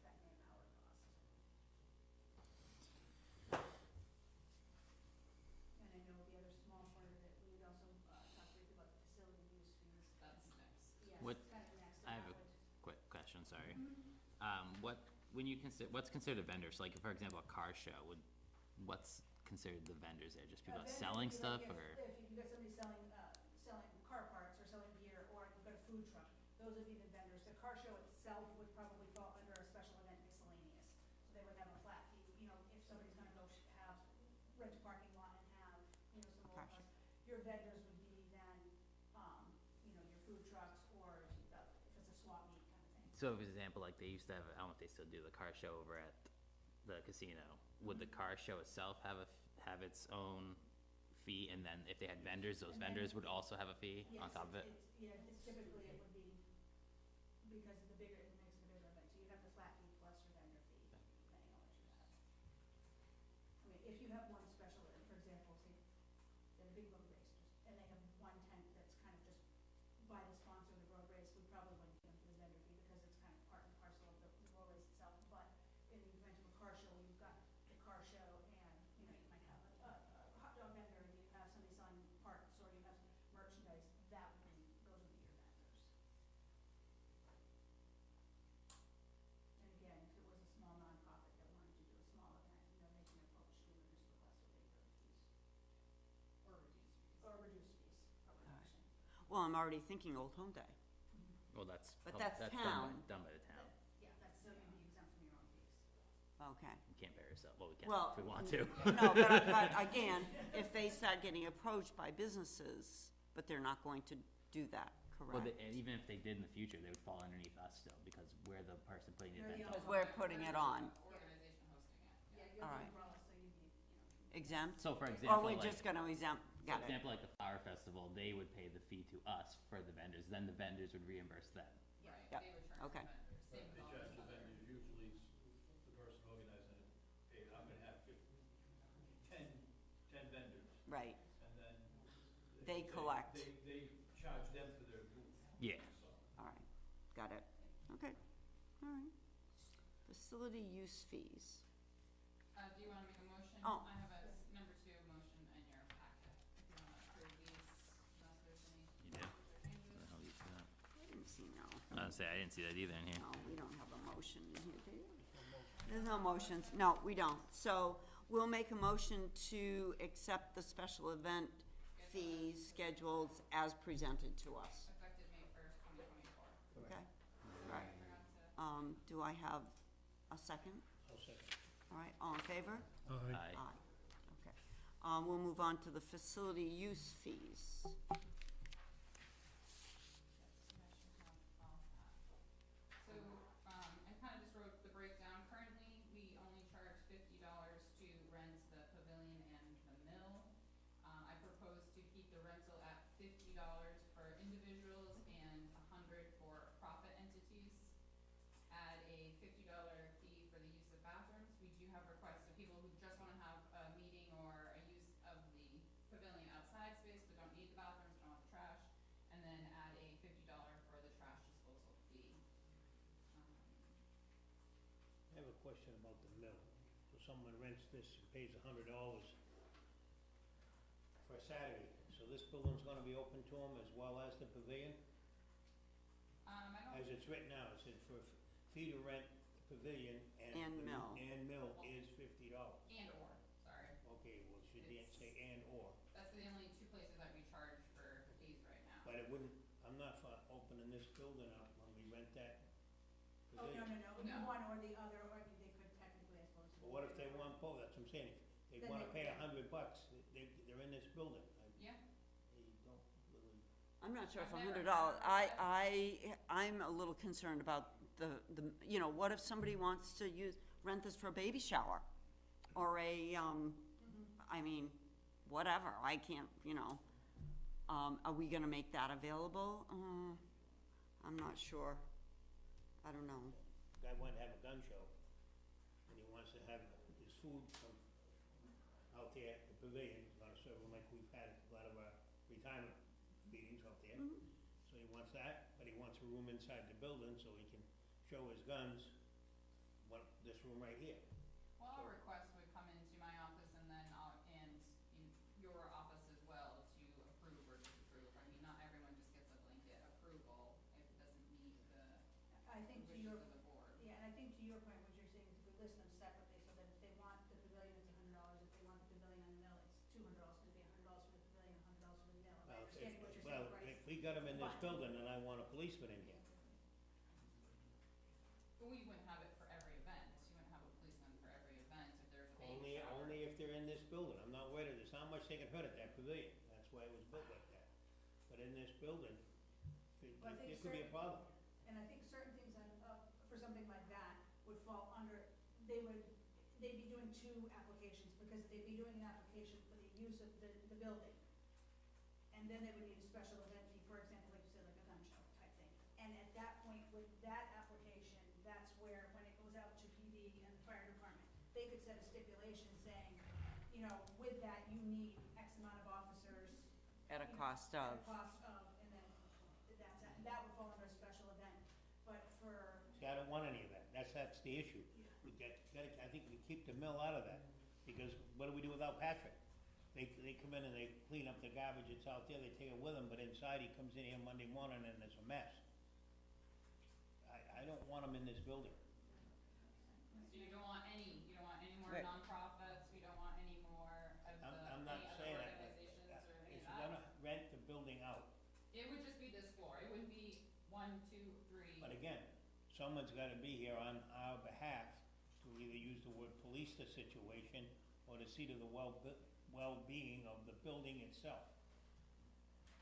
F: manpower cost. And I know the other small part of it, we would also talk briefly about the facility use fees.
E: That's next.
F: Yes,
D: What-
F: it's kind of next.
D: I
F: and
D: have
F: that
D: a
F: would-
D: quick question, sorry. What's considered a vendor? So like, for example, a car show, what's considered the vendors there? Just people
F: A vendor
D: selling
F: would be
D: stuff,
F: like
D: or?
F: If you've got somebody selling car parts or selling beer, or you've got a food truck, those would be the vendors. The car show itself would probably fall under a special event miscellaneous. So they would have a flat fee, if somebody's gonna go rent a parking lot and have, some more
A: Car
F: cars. Your vendors would be then, your food trucks, or if it's a swap meet kind of thing.
D: So for example, like they used to have, I don't know if they still do, the car show over at the casino. Would the car show itself have its own fee, and then if they had vendors, those
F: And then-
D: vendors would also have a fee on top of it?
F: It's typically, it would be, because the bigger, it makes it a bigger event, so you have the flat fee plus your vendor fee, depending on what you have. I mean, if you have one special event, for example, say, they have a big road race, and they have one tent that's kind of just by the sponsor of the road race, we probably wouldn't give them for the vendor fee, because it's kind of part and parcel of the road race itself. But in the event of a car show, you've got the car show, and, you might have a hot dog vendor, and you have somebody selling parts, or you have merchandise, those would be your vendors. And again, if it was a small nonprofit that wanted to do a small event, they can approach you and just request a waiver of fees. Or reduce fees. Or reduce fees, a reduction.
A: Well, I'm already thinking Old Home Day.
D: Well, that's.
A: But
D: pub-
A: that's
D: done by-
A: town.
D: Done by the town.
F: Yeah, that's so you'd be exempt from your own fees.
A: Okay.
D: We can't pay ourselves, well, we can
A: Well,
D: if we want to.
A: No, but again, if they start getting approached by businesses, but they're not going to do that,
D: Well,
A: correct?
D: and even if they did in the future, they would fall underneath us still, because we're the person putting the
F: You're
D: event
F: the
D: on.
A: Because we're putting it on.
E: Organization hosting it,
F: Yeah,
E: yeah.
F: you're
A: All
F: the
A: right.
F: umbrella, so you'd be,
A: exempt?
D: So for
A: Or
D: example,
A: we're
D: like,
A: just gonna exempt,
D: for
A: got it,
D: example, like the flower festival, they would pay the fee to us for the vendors, then the vendors would reimburse them.
E: Right,
A: Yep,
E: they would charge the
A: okay.
E: vendors, same
J: But
E: with
J: they
E: all
J: charge
E: these
J: the
E: other.
J: vendors, usually the person organizing it, hey, I'm gonna have 10 vendors,
A: Right,
J: and then.
A: They collect.
J: They charge them for their booth.
D: Yeah.
J: So,
A: all right, got it, okay, all right. Facility use fees,
E: Do you wanna make a motion?
A: Oh.
E: I have a number 2 motion in your packet, if you wanna approve these, unless there's any
D: You do?
E: changes or changes.
D: Where the hell do you see that?
A: I didn't see no,
D: I was gonna say, I didn't see that either in here.
A: no, we don't have a motion in here, do you? There's no motions, no, we don't, so we'll make a motion to accept the special event fees schedules as presented to us,
E: Effective May 1st, 2024.
A: okay?
E: Sorry,
A: Right.
E: I forgot to.
A: Do I have a second?
I: I'll second.
A: All right, all in favor?
C: Aye.
D: Aye.
A: Okay. We'll move on to the facility use fees.
E: So, I kinda just wrote the breakdown. Currently, we only charge $50 to rent the pavilion and the mill. I propose to keep the rental at $50 for individuals and $100 for profit entities. Add a $50 fee for the use of bathrooms. We do have requests of people who just wanna have a meeting or a use of the pavilion outside space, but don't need the bathrooms, don't want the trash. And then add a $50 for the trash disposal fee.
I: I have a question about the mill. So someone rents this, and pays $100 for a Saturday, so this building's gonna be open to them as well as the pavilion?
E: I don't.
I: As it's written now, it said for fee to rent the pavilion
A: And
I: and.
A: mill.
I: And mill is $50.
E: And or, sorry.
I: Okay, well, should be,
E: It's-
I: say and or,
E: That's the only 2 places that we charge for fees right now.
I: but it wouldn't, I'm not for opening this building up when we rent that
F: Oh, no,
I: pavilion.
F: no, no,
E: No.
F: one or the other, or they could technically, I suppose.
I: But what if they want both, that's what I'm saying, they
F: Then
I: wanna
F: they-
I: pay $100, they're in this building.
E: Yeah.
I: They don't really.
A: I'm not sure if
E: I've never
A: $100,
E: had
A: I'm a little concerned about the, what if somebody wants to rent this for a baby shower? Or a, I mean, whatever, I can't, are we gonna make that available? I'm not sure, I don't know.
I: Guy wanted to have a gun show, and he wants to have his food from out there at the pavilion, he's gonna serve them like we've had a lot of our retirement meetings out there. So he wants that, but he wants a room inside the building so he can show his guns, this room right here.
E: Well, our request would come into my office and then and in your office as well to approve or disapprove. I mean, not everyone just gets a blanket approval if it doesn't meet the
F: I think to
E: wishes
F: your,
E: of the board.
F: yeah, and I think to your point, what you're saying is if we list them separately, so that if they want the pavilion, it's $100, if they want the pavilion on the mill, it's $200, it's gonna be $100 for the pavilion, $100 for the mill. Am I understanding what you're saying, right?
I: If we got him in this
F: But-
I: building, then I want a policeman in here.
E: But we wouldn't have it for every event. You wouldn't have a policeman for every event if there's a baby shower.
I: Only if they're in this building, I'm not worried, there's how much they can hurt at that pavilion, that's why it was built like that. But in this building,
F: Well, I think
I: it could be a problem.
F: And I think certain things for something like that would fall under, they'd be doing 2 applications, because they'd be doing an application for the use of the building. And then they would need a special event fee, for example, like you said, like a gun show type thing. And at that point, with that application, that's where, when it goes out to PD and the fire department, they could set a stipulation saying, with that, you need X amount of officers.
A: At a
F: you know,
A: cost
F: At
A: of,
F: a cost of, and then that would fall under a special event. But for,
I: See, I don't want any of that, that's the issue. I think we keep the mill out of that, because what do we do without Patrick? They come in and they clean up the garbage that's out there, they take it with them, but inside he comes in here Monday morning and it's a mess. I don't want him in this building.
E: So you don't want any more
A: Right.
E: nonprofits, we don't want any more of
I: I'm not
E: any
I: saying
E: other
I: that,
E: organizations or any
I: if
E: of
I: you're
E: that.
I: gonna rent the building out,
E: It would just be this floor. It wouldn't be 1, 2, 3.
I: but again, someone's gotta be here on our behalf to either use the word police the situation or to see to the well-being of the building itself.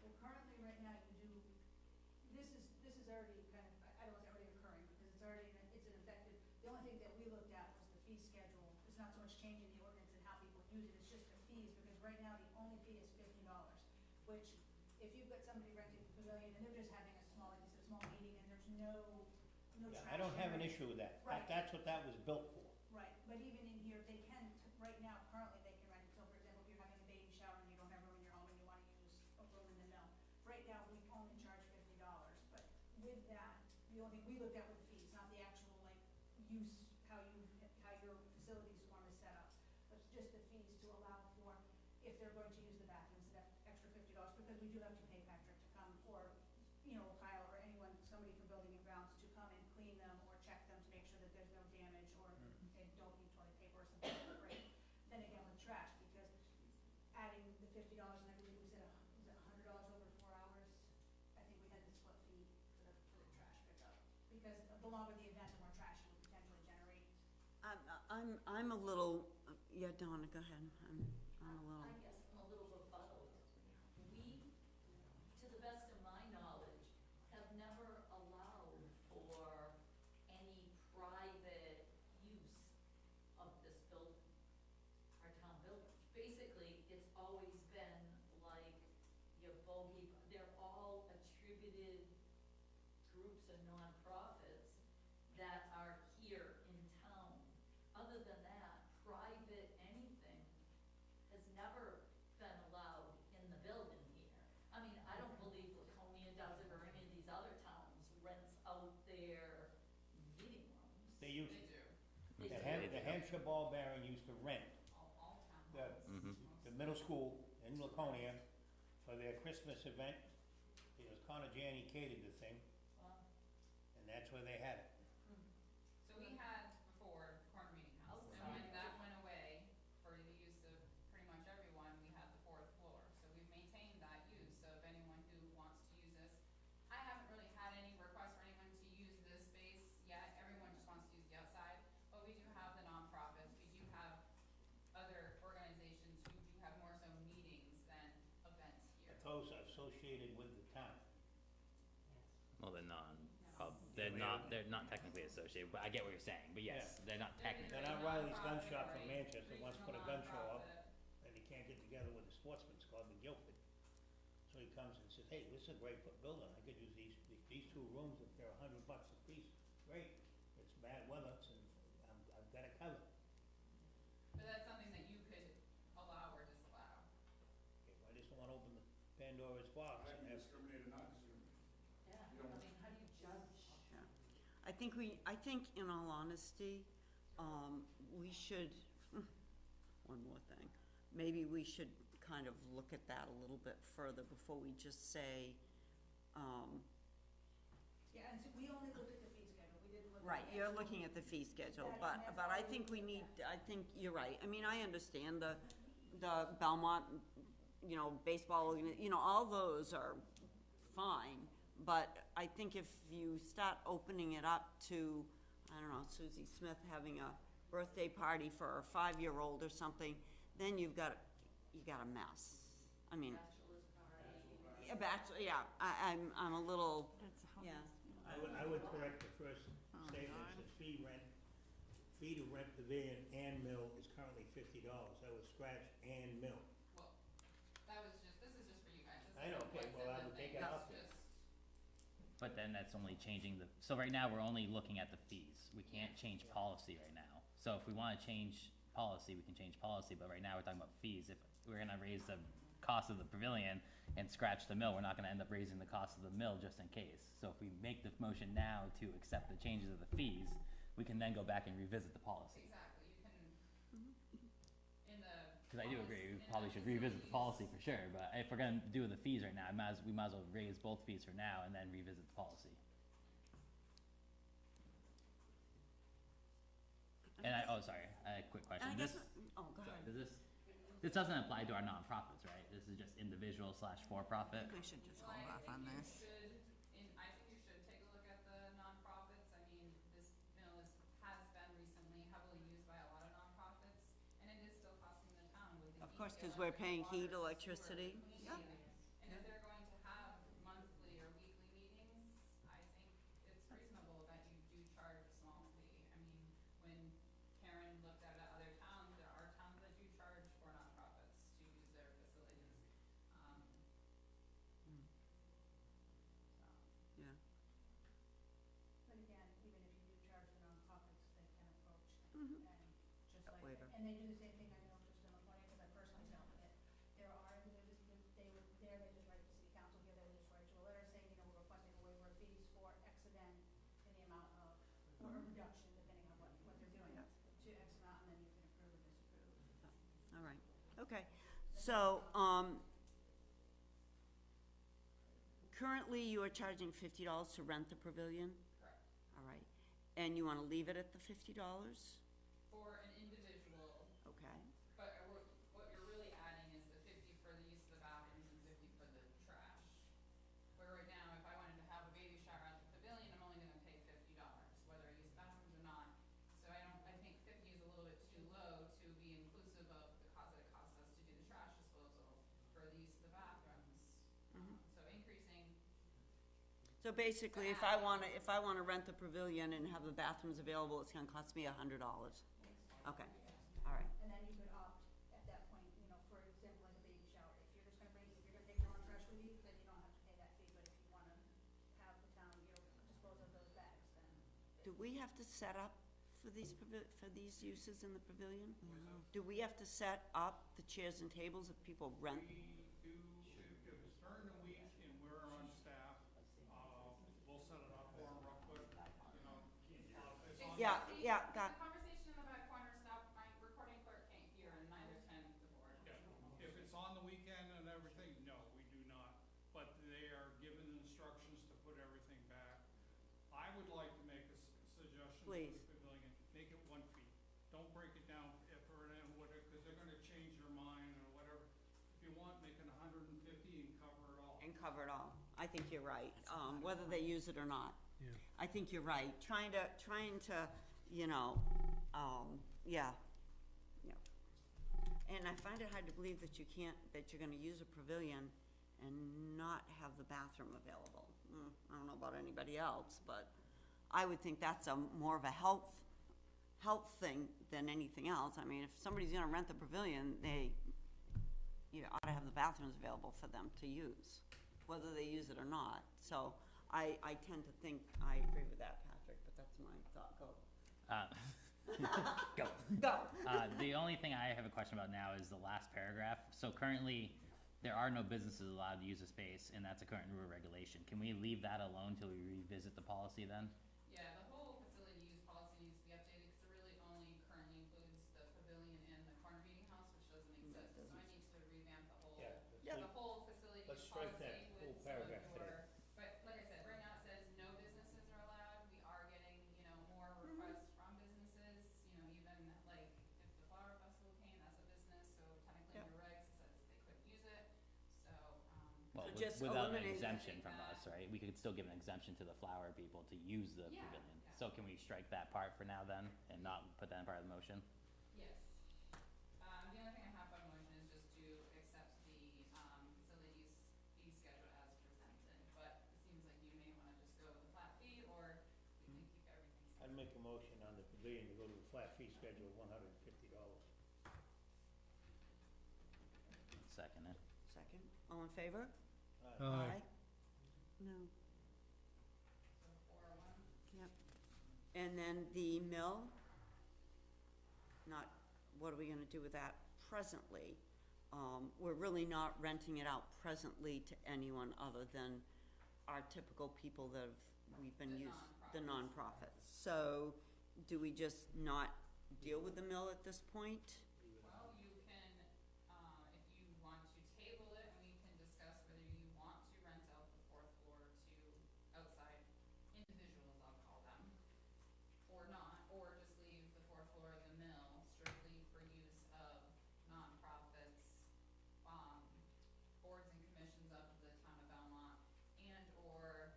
F: well, currently, right now, you do, this is already kind of, I don't want to say already occurring, because it's an effective, the only thing that we looked at was the fee schedule. It's not so much changing the ordinance and how people use it, it's just the fees, because right now the only fee is $50, which if you've got somebody renting the pavilion and they're just having a small, like you said, small meeting and there's no
I: Yeah,
F: trash.
I: I don't have an
F: generated.
I: issue with that.
F: Right.
I: That's what that was built for.
F: Right, but even in here, they can, right now, currently, they can rent it, so for example, if you're having a baby shower and you don't have room in your home and you wanna use a room in the mill, right now, we only charge $50, but with that, the only thing we looked at were the fees, not the actual, like, use, how your facilities wanna set up, but just the fees to allow for, if they're going to use the bathrooms, that extra $50, because we do have to pay Patrick to come, or, Kyle, or anyone, somebody from building and grounds, to come and clean them or check them to make sure that there's no damage, or they don't need toilet paper or something like that, right? Then again, with trash, because adding the $50, and I believe we said, was it $100 over 4 hours? I think we had the split fee for the trash pickup, because the longer the event, the more trash it would potentially generate.
A: I'm a little, yeah, Donna, go ahead. I'm a little.
L: I guess I'm a little befuddled. We, to the best of my knowledge, have never allowed for any private use of this building, our town building. Basically, it's always been like your bogey, they're all attributed groups and nonprofits that are here in town. Other than that, private anything has never been allowed in the building here. I mean, I don't believe Laconia does it or any of these other towns rents out their meeting rooms.
I: They used,
E: They do,
L: They
I: the
L: do.
I: The Hampshire Ball Baron used to rent
E: all town
I: the,
E: halls.
I: the middle school in Laconia for their Christmas event. It was Conagani catered the thing,
L: Well,
I: and that's where they had it.
E: So we had before Corner Meeting House, and when that went away for the use of pretty much everyone, we had the 4th floor. So we've maintained that use, so if anyone who wants to use this, I haven't really had any requests for anyone to use this space yet, everyone just wants to use the outside. But we do have the nonprofits, we do have other organizations who do have more so meetings than events here.
I: But those are associated with the town.
D: Well,
I: Yeah,
D: they're not technically associated, but I get what you're saying, but yes, they're not technically.
I: They're not Riley's Gun Shop from
E: Right.
I: Manchester wants to put a gun show up, and he can't get together with the Sportsman's Club in Guilford. So he comes and says, hey, this is a great building, I could use these 2 rooms if they're $100 a piece. Great, it's bad weather, so I've got it covered.
E: But that's something that you could allow or disallow.
I: Okay, I just don't wanna open the Pandora's box
G: I
I: and
G: can
I: have,
G: discriminate or not discriminate.
L: yeah,
G: You don't-
L: I mean, how do you judge?
A: I think in all honesty, we should, one more thing, maybe we should kind of look at that a little bit further before we just say,
F: Yeah, and so we only looked at the fee schedule, we didn't look at.
A: right,
F: the
A: you're
F: actual-
A: looking at the fee schedule,
F: That-
A: but,
F: and that's
A: but I
F: all we
A: think we
F: looked
A: need,
F: at.
A: I think you're right. I mean, I understand the Belmont, baseball, all those are fine. But I think if you start opening it up to, I don't know, Susie Smith having a birthday party for a 5-year-old or something, then you got a mess. I mean,
L: Bachelor's party.
A: a bachelor, yeah, I'm a little, yeah.
I: I would correct the first statement, it says fee to rent pavilion and mill is currently $50. I would scratch and mill.
E: Well, this is just for you guys. This
I: I know,
E: isn't
I: okay,
E: what's
I: well,
E: in
I: I
E: the
I: would take
E: thing.
I: it
E: It's
I: out there.
E: just-
D: But then that's only changing so right now, we're only looking at the fees. We can't change policy right now. So if we wanna change policy, we can change policy, but right now we're talking about fees. If we're gonna raise the cost of the pavilion and scratch the mill, we're not gonna end up raising the cost of the mill just in case. So if we make the motion now to accept the changes of the fees, we can then go back and revisit the policy.
E: Exactly, you can, in the.
D: Cause I do agree, we
E: in the
D: probably should revisit the
E: facilities-
D: policy for sure, but if we're gonna do the fees right now, we might as well raise both fees for now and then revisit the policy. And sorry, I had a quick question.
A: And I guess,
D: This,
A: oh, go
D: sorry,
A: ahead.
D: this doesn't apply to our nonprofits, right? This is just individual / for-profit?
K: We should just
E: Well,
K: hold off on
E: I
K: this.
E: think you should take a look at the nonprofits. I mean, this mill has been recently heavily used by a lot of nonprofits, and it is still costing the town with the
A: Of
E: heat,
A: course, 'cause we're
E: electric,
A: paying
E: water,
A: heat,
E: sewer,
A: electricity.
E: cleaning.
A: Yeah.
E: And if they're going to have monthly or weekly meetings, I think it's reasonable that you do charge a small fee. I mean, when Karen looked at other towns, there are towns that do charge $4
A: Okay, so, currently you are charging $50 to rent the pavilion?
E: Correct.
A: All right, and you wanna leave it at the $50?
E: For an individual,
A: Okay,
E: but what you're really adding is the 50 for the use of the bathrooms and 50 for the trash. Where right now, if I wanted to have a baby shower at the pavilion, I'm only gonna pay $50, whether I use the bathrooms or not. So I think 50 is a little bit too low to be inclusive of the cost that it costs us to do the trash disposal for the use of the bathrooms. So increasing,
A: so basically, if I wanna rent the pavilion and have the bathrooms available, it's gonna cost me $100. Okay, all right,
F: And then you could opt at that point, you know, for example, like a baby shower, if you're just gonna if you're gonna take your own trash with you, then you don't have to pay that fee, but if you wanna have the town, you know, dispose of those bags, then.
A: do we have to set up for these uses in the pavilion? Do we have to set up the chairs and tables if people rent?
G: We do, if it's during the week and we're on staff, we'll set it up for them real quick, you know. It's on.
A: Yeah, yeah,
E: the conversation in the back corner, stop, my recording clerk can't hear and neither can the board.
G: Yeah, if it's on the weekend and everything, no, we do not, but they are given instructions to put everything back. I would like to make a suggestion to
A: Please.
G: the pavilion, make it 1 feet. Don't break it down if or then whatever, because they're gonna change their mind or whatever. If you want, make it 150 and cover it all.
A: And cover it all. I think you're right, whether they use it or not.
C: Yeah.
A: I think you're right, trying to, you know, yeah. And I find it hard to believe that that you're gonna use a pavilion and not have the bathroom available. I don't know about anybody else, but I would think that's more of a health thing than anything else. I mean, if somebody's gonna rent the pavilion, you ought to have the bathrooms available for them to use, whether they use it or not. So I tend to think, I agree with that, Patrick, but that's my thought. Go.
D: Go.
A: Go.
D: The only thing I have a question about now is the last paragraph. So currently, there are no businesses allowed to use the space, and that's a current rule or regulation. Can we leave that alone till we revisit the policy then?
E: Yeah, the whole facility use policy needs to be updated because it really only currently includes the pavilion and the corner meeting house, which doesn't exist. So I need to revamp the whole,
I: Yeah,
E: the whole facility
I: let's
E: use
I: strike
E: policy
I: that
E: with
I: whole
E: some of
I: paragraph today.
E: but like I said, right now it says no businesses are allowed. We are getting, you know, more requests from businesses, you know, even like if the flower festival came, that's a business, so technically
A: Yep.
E: in the regs it says they couldn't use it. So,
D: Well,
A: So just
D: without an
A: eliminate-
D: exemption from us, right? We could still give an exemption to the flower people to use the
E: Yeah,
D: pavilion.
E: yeah.
D: So can we strike that part for now then, and not put that in part of the motion?
E: yes. The only thing I have on motion is just to accept the, facility use fee schedule as presented, but it seems like you may wanna just go with the flat fee, or we can keep everything.
I: I'd make a motion on the pavilion to go to a flat fee schedule of $150.
D: Second it.
A: Second, all in favor?
C: Aye.
A: No.
E: So 401.
A: Yep. And then the mill, what are we gonna do with that presently? We're really not renting it out presently to anyone other than our typical people that we've been
E: The
A: the nonprofits. So, do we just not deal with the mill at this point?
E: Well, you can, if you want to table it, and we can discuss whether you want to rent out the 4th floor to outside individuals, I'll call them, or not, or just leave the 4th floor of the mill strictly for use of nonprofits, boards and commissions of the town of Belmont, and or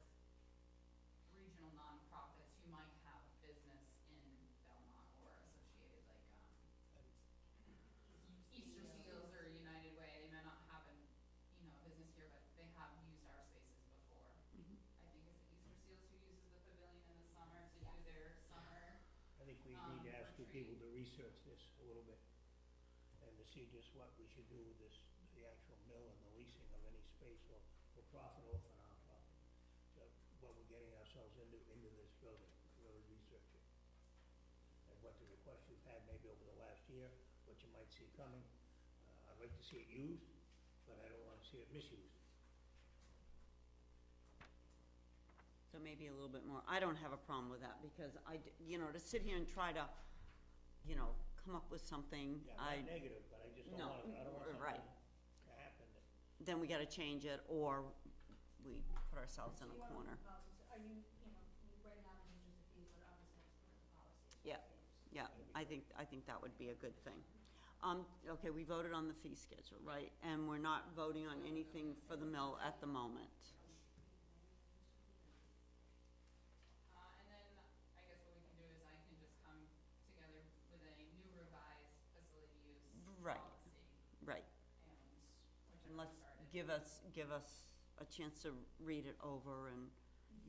E: regional nonprofits who might have business in Belmont or associated, like, Easter Seals or United Way. They may not have a, you know, business here, but they have used our spaces before. I think it's Easter Seals who uses the pavilion in the summer to do their summer.
I: I think we need to ask you
E: retreat.
I: people to research this a little bit and to see just what we should do with this, the actual mill and the leasing of any space or for profit or for nonprofit. So what we're getting ourselves into this building, really research it. And what the requests you've had maybe over the last year, what you might see coming. I'd like to see it used, but I don't wanna see it misused.
A: So maybe a little bit more. I don't have a problem with that because to sit here and try to, come come up with something,
I: Yeah,
A: I,
I: not negative, but I just don't
A: No,
I: want, I don't want something
A: right.
I: to happen that
A: then we gotta change it, or we put ourselves in a corner.
F: Are you, right now, this is just a fee, but obviously have to put in the policy.
A: Yeah. Yeah, I think that would be a good thing. Okay, we voted on the fee schedule, right? And we're not voting on anything for the mill at the moment.
E: And then I guess what we can do is I can just come together with a new revised facility use
A: Right.
E: policy
A: Right.
E: and
A: And
E: whichever
A: let's
E: started.
A: give us a chance to read it over and,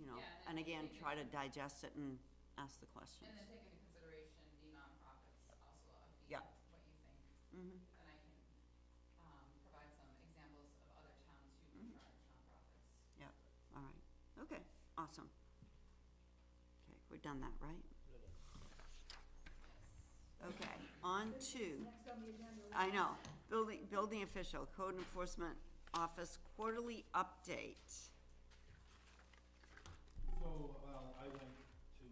E: Yeah,
A: and again,
E: take
A: try to
E: into-
A: digest it and ask the questions.
E: And then take into consideration the nonprofits also of the,
A: Yeah.
E: what you think.
A: Mhm.
E: And I can, provide some examples of other towns who
A: Mhm.
E: charge nonprofits.
A: Yeah, all right. Okay, awesome. Okay, we're done that, right? Okay, on to,
F: Next on the agenda.
A: I know, building official, code enforcement office quarterly update.
J: So, I went to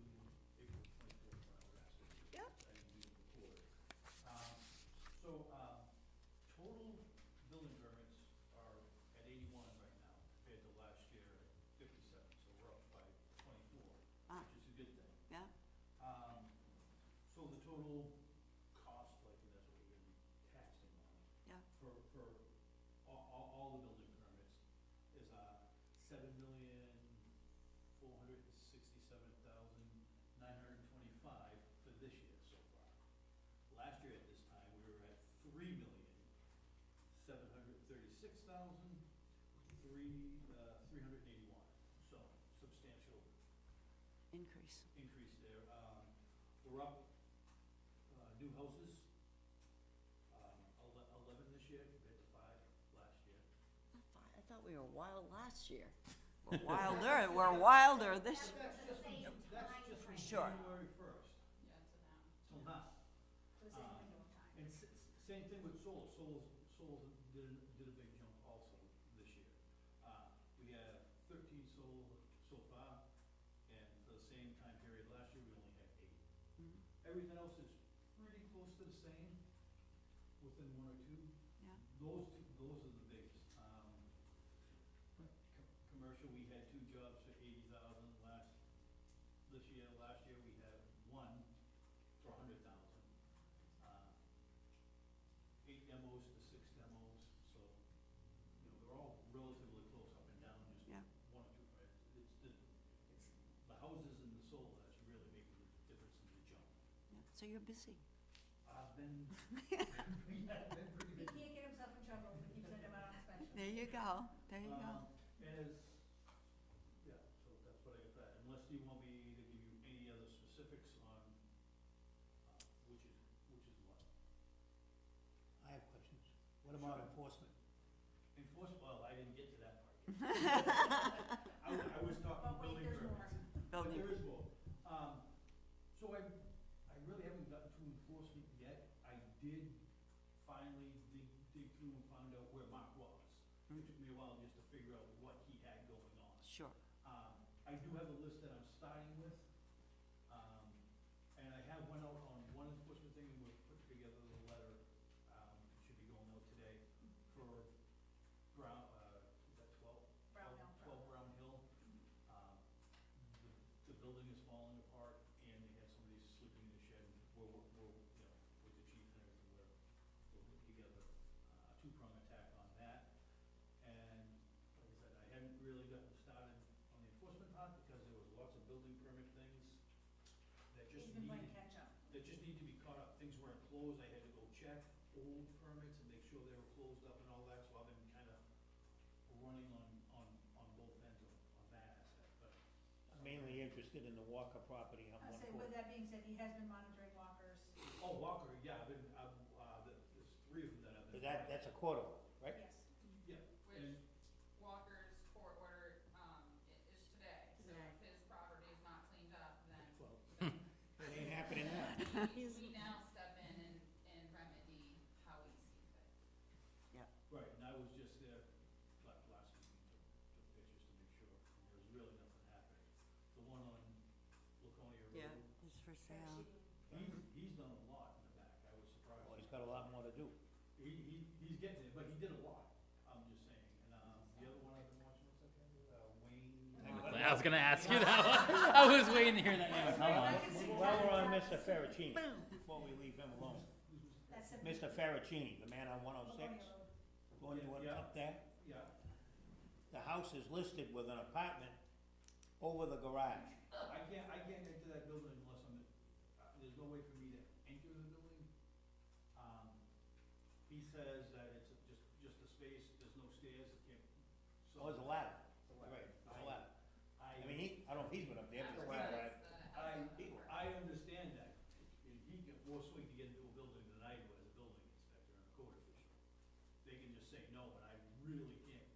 J: April 24th when I was asked to do this.
A: Yep.
J: I didn't do it before. Total building permits are at 81 right now, compared to last year at 57, so we're up by 24,
A: Ah.
J: which is a good thing.
A: Yeah,
J: So the total cost, like, and that's what we're gonna be taxing on,
A: yeah,
J: for all the building permits is, 7,467,925 for this year so far. Last year at this time, we were at 3,736,381, so substantial
A: increase.
J: increase there. We're up, new houses, 11 this year compared to 5 last year.
A: I thought we were wild last year. We're wilder this,
J: That's just from
A: Sure.
J: January 1st
E: Yeah, to now.
J: till now.
F: So the same window of time.
J: And same thing with solar. Solar did a big jump also this year. We have 13 solar so far, and for the same time period last year, we only had 8.
A: Mhm.
J: Everything else is pretty close to the same, within 1 or 2.
A: Yeah.
J: Those are the biggest. Commercial, we had 2 jobs for 80,000 this year. Last year, we had 1 for 100,000. 8 demos to 6 demos, so, they're all relatively close up and down, just
A: Yeah.
J: 1 or 2. It's the houses and the solar that's really making the difference in the jump.
A: Yeah. So you're busy.
J: I've been, yeah, been pretty
F: He
J: busy.
F: can't get himself in trouble if he keeps sending him out on inspection.
A: There you go, there you go.
J: And yeah, so that's what I got for that, unless you want me to give you any other specifics on, which is what.
I: I have questions. What about enforcement?
J: Well, I didn't get to that part yet. I was talking
F: But wait,
J: building
F: there's more.
J: permits. But
A: Building,
J: there is more. So I really haven't gotten to enforcement yet. I did finally dig through and find out where Mark was. It took me a while just to figure out what he had going on.
A: sure.
J: I do have a list that I'm starting with, and I have went out on one enforcement thing, and we're putting together the letter, it should be going out today, for Brown, is that 12?
F: Brown Hill.
J: 12 Brown Hill. The building is falling apart, and they had somebody sleeping in the shed, and we're, with the chief and everything, we're putting together a 2-prong attack on that. And like I said, I hadn't really gotten started on the enforcement part because there was lots of building permit things that just
F: He's been playing
J: needed,
F: catch up.
J: that just need to be caught up. Things weren't closed, I had to go check old permits and make sure they were closed up and all that, so I've been kinda running on both ends on that aspect, but.
I: I'm mainly interested in the Walker property on
F: I'll
I: one
F: say,
I: foot.
F: with that being said, he has been monitoring walkers.
J: Oh, Walker, yeah, there's 3 of them that I've been.
I: That's a quarter, right?
F: Yes.
J: Yeah,
E: Which
J: and,
E: Walker's court order, is today, so
F: Today.
E: if his property is not cleaned up, then,
I: Well,
E: then
I: it ain't happening now.
E: we now step in and remedy how we see fit.
J: right, and I was just there last week and took pictures to make sure, and there was really nothing happening. The one on Laconia
A: Yeah,
J: Road,
A: it's for sale.
J: he's done a lot in the back. I was
I: got a lot more to do.
J: He's getting it, but he did a lot, I'm just saying, and, the other one I've been watching, what's that guy, Wayne?
D: I was gonna ask you that one. I was waiting to hear that name. Come on.
I: While we're on Mr. Ferricini, before we leave him alone,
F: That's the.
I: Mr. Ferricini, the man on 106, going to
J: Yeah.
I: up there,
J: Yeah,
I: the house is listed with an apartment over the garage.
J: I can't enter that building unless there's no way for me to enter the building. He says that it's just a space, there's no stairs, it can't. So-
I: Oh, there's a ladder, right, there's a ladder. I mean, I don't know if he's been up there, but it's
E: That's
I: right.
J: I understand that, and he get more swing to get into a building than I do as a building inspector and a code official. They can just say no, and I really can't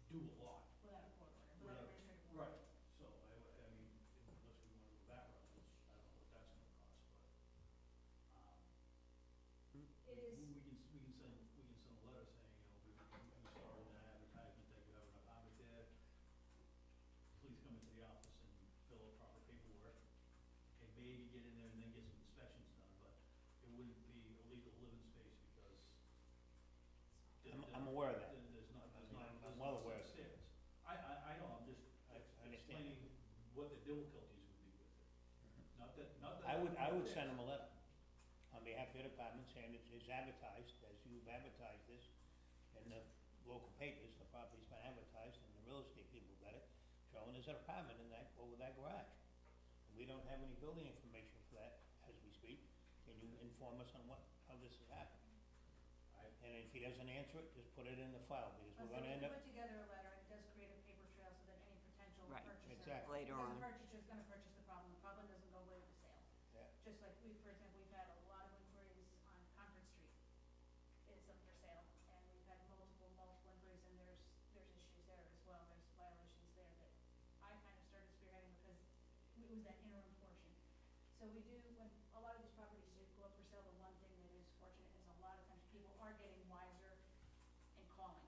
J: do a lot.
F: Without a court order, without a restraining order.
J: Right, so I mean, unless we wanna go that route, which I don't know what that's gonna cost, but,
F: It is,
J: we can send a letter saying, you know, we saw in that advertisement that you have an apartment there. Please come into the office and fill out proper paperwork, and maybe get in there and then get some inspections done, but it wouldn't be a legal living space because
I: I'm aware of that.
J: there's not
I: I'm well aware of it.
J: stairs. I know, I'm just
I: I understand.
J: explaining what the difficulties would be with it. Not that.
I: I would send him a letter on behalf of your department saying it's advertised, as you've advertised this in the local papers, the property's been advertised and the real estate people got it, showing there's an apartment in that, over that garage. And we don't have any building information for that as we speak. Can you inform us on how this has happened? And if he doesn't answer it, just put it in the file, because we're gonna end up,
F: put together a letter, it does create a paper trail so that any potential
A: Right.
F: purchaser.
I: Exactly.
A: Later
F: Because
A: on.
F: the purchaser's gonna purchase the problem doesn't go away with the sale.
I: Yeah.
F: Just like for example, we've had a lot of inquiries on Concord Street, is up for sale, and we've had multiple inquiries, and there's issues there as well, there's violations there that I kind of started spearheading because it was that interim portion. So we do, when a lot of these properties do go up for sale, the one thing that is fortunate is a lot of times people are getting wiser and calling.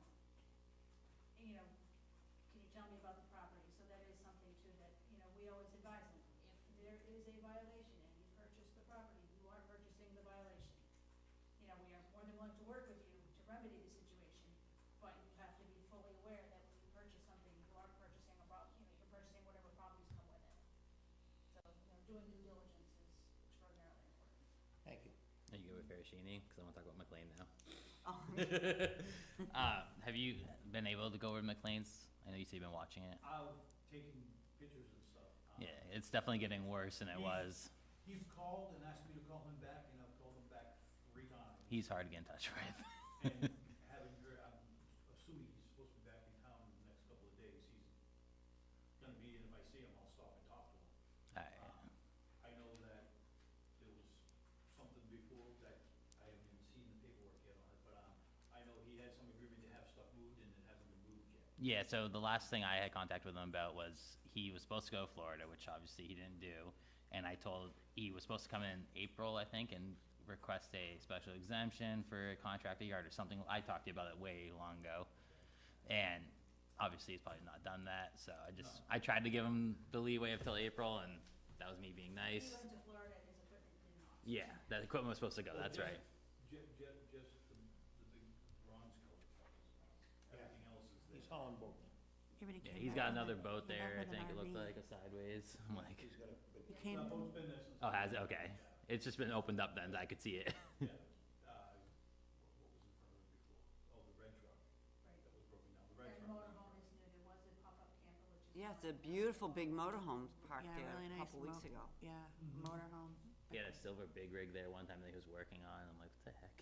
F: And, you know, can you tell me about the property? So that is something too that, you know, we always advise them. If there is a violation and you purchase the property, you are purchasing the violation. You know, we are more than willing to work with you to remedy the situation, but you have to be fully aware that when you purchase something, you are purchasing a problem, you know, you're purchasing whatever problems come with it. So, you know, doing due diligence is extraordinarily important.
I: thank you.
D: Are you good with Ferricini? Because I want to talk about McLean now.
A: Oh,
D: Have you been able to go over to McLean's? I know you said you've been watching it.
J: I've taken pictures and stuff.
D: Yeah, it's definitely getting worse than it was.
J: He's called and asked me to call him back, and I've called him back 3 times.
D: He's hard to get in touch with.
J: And having heard, I'm assuming he's supposed to be back in town in the next couple of days. He's gonna be, and if I see him, I'll stop and talk to him.
D: Alright.
J: I know that there was something before that I haven't even seen the paperwork yet on it, but, I know he had some agreement to have stuff moved and it hasn't been moved yet.
D: Yeah, so the last thing I had contact with him about was he was supposed to go to Florida, which obviously he didn't do. And I told, he was supposed to come in April, I think, and request a special exemption for a contractor yard or something. I talked to you about it way long ago. And obviously he's probably not done that, so I tried to give him the leeway up till April, and that was me being
F: He
D: nice.
F: went to Florida and his equipment did not.
D: Yeah, that equipment was supposed to go, that's right.
J: Just the big bronze colored truck is not. Everything else is there.
I: He's hauling boats.
D: Yeah, he's got another boat there, I think it looked like, a sideways. I'm like,
I: He's got a big.
K: He came,
J: That boat's been there since.
D: oh, has it? Okay. It's just been opened up then, I could see it.
J: Yeah, what was in front of it before? Oh, the red truck.
F: Right.
J: That was broken down, the red
F: And
J: truck.
F: motorhome is new, there was a pop-up camper, which is.
A: yeah, it's a beautiful big motorhome parked
K: yeah,
A: there
K: really
A: a
K: nice.
A: couple weeks ago.
K: Yeah,
J: Mhm.
K: motorhome.
D: He had a silver big rig there one time that he was working on. I'm like, what the heck?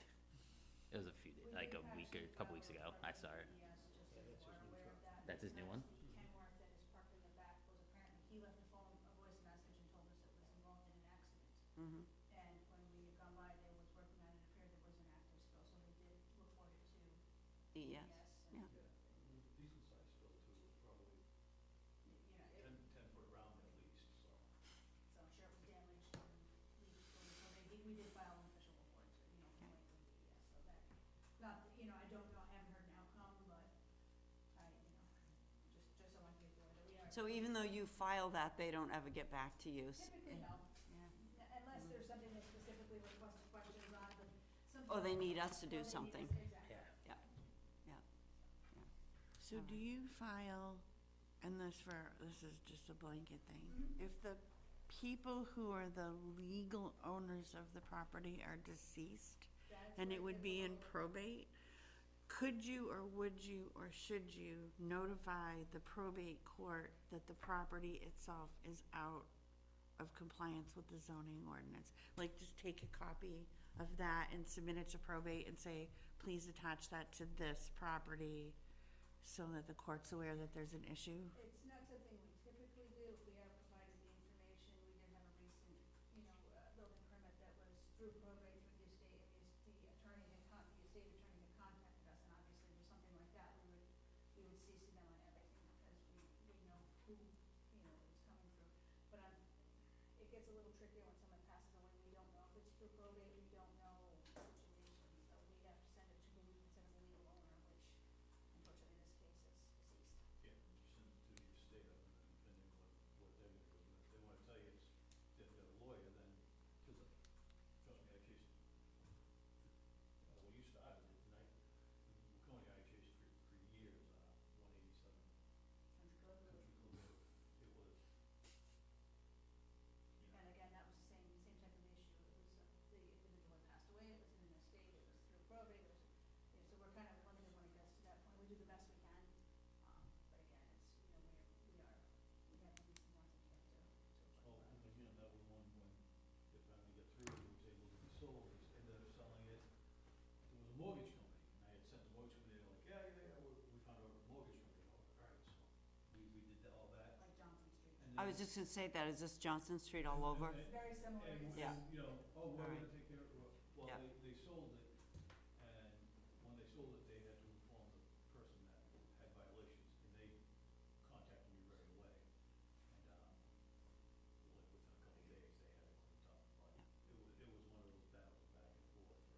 D: It was a few days, like a week or a couple weeks ago. I saw it.
F: Yes, just so you are aware of that.
D: That's his new one?
F: The Kenworth that is parked in the back was apparently, he left a voice message and told us it was involved in an accident.
A: Mm-hmm.
F: And when we had gone by there, was working on it, appeared there was an active spill, so they did report it to
A: Yes,
F: ES.
A: yeah.
F: And,
J: It was a decent sized spill too, it was probably
F: you know,
J: 10 foot round at least, so.
F: so I'm sure it was damaged and so we did file an official report to, you know, complaint with DES, so that, not, you know, I don't know, I haven't heard an outcome, but I, you know, just so I can be aware that we are.
A: So even though you file that, they don't ever get back to you?
F: Typically, no.
A: Yeah.
F: Unless there's something that specifically requests questions
A: Oh, they need us to do
F: Or they need
A: something.
F: us- Exactly.
D: Yeah.
A: Yeah, yeah.
K: So do you file, and this is just a blanket thing, if the people who are the legal owners of the property are deceased,
F: That's
K: and
F: where
K: it would
F: gets
K: be
F: a
K: in
F: little-
K: probate, could you, or would you, or should you notify the probate court that the property itself is out of compliance with the zoning ordinance? Like, just take a copy of that and submit it to probate and say, please attach that to this property so that the court's aware that there's an issue?
F: It's not something we typically do, we are provided the information, we did have a recent, building permit that was through probate through the estate, and the estate attorney had contacted us, and obviously if there's something like that, we would CC them on everything, because we know who, it's coming through. But it gets a little trickier when someone passes away, we don't know if it's through probate, we don't know the situation, so we have to send it to who we consider the legal owner, which unfortunately in this case is deceased.
J: Yeah, you send it to the estate of them, and depending what they're gonna do. If they wanna tell you they've got a lawyer, then, cause, trust me, I chased, when you started it, and Coney, I chased for years, 187
F: Country Club Road.
J: Country Club Road. It was,
F: And again, that was the same type of issue, it was, the individual had passed away, it was in an estate, it was through probate, it was, so we're kind of limited when it gets to that point, we do the best we can. But again, it's, we have needs and wants and can't do.
J: well, and again, that was one when, they finally got through, it was able to be sold, they ended up selling it. It was a mortgage company, and I had sent the mortgage company, they're like, yeah, we found out a mortgage company, all right, so we did all that.
F: Like Johnson Street.
J: And
A: I
J: then-
A: was just gonna say that, is this Johnson Street all over?
F: It's very similar.
J: And,
F: It's-
A: Yeah.
J: you know, oh, we're
A: Alright.
J: gonna take care of it, well,
A: Yeah.
J: they sold it, and when they sold it, they had to inform the person that had violations, and they contacted me right away. And, like within a couple of days, they had it cleaned up, but it was one of those battles back and forth for.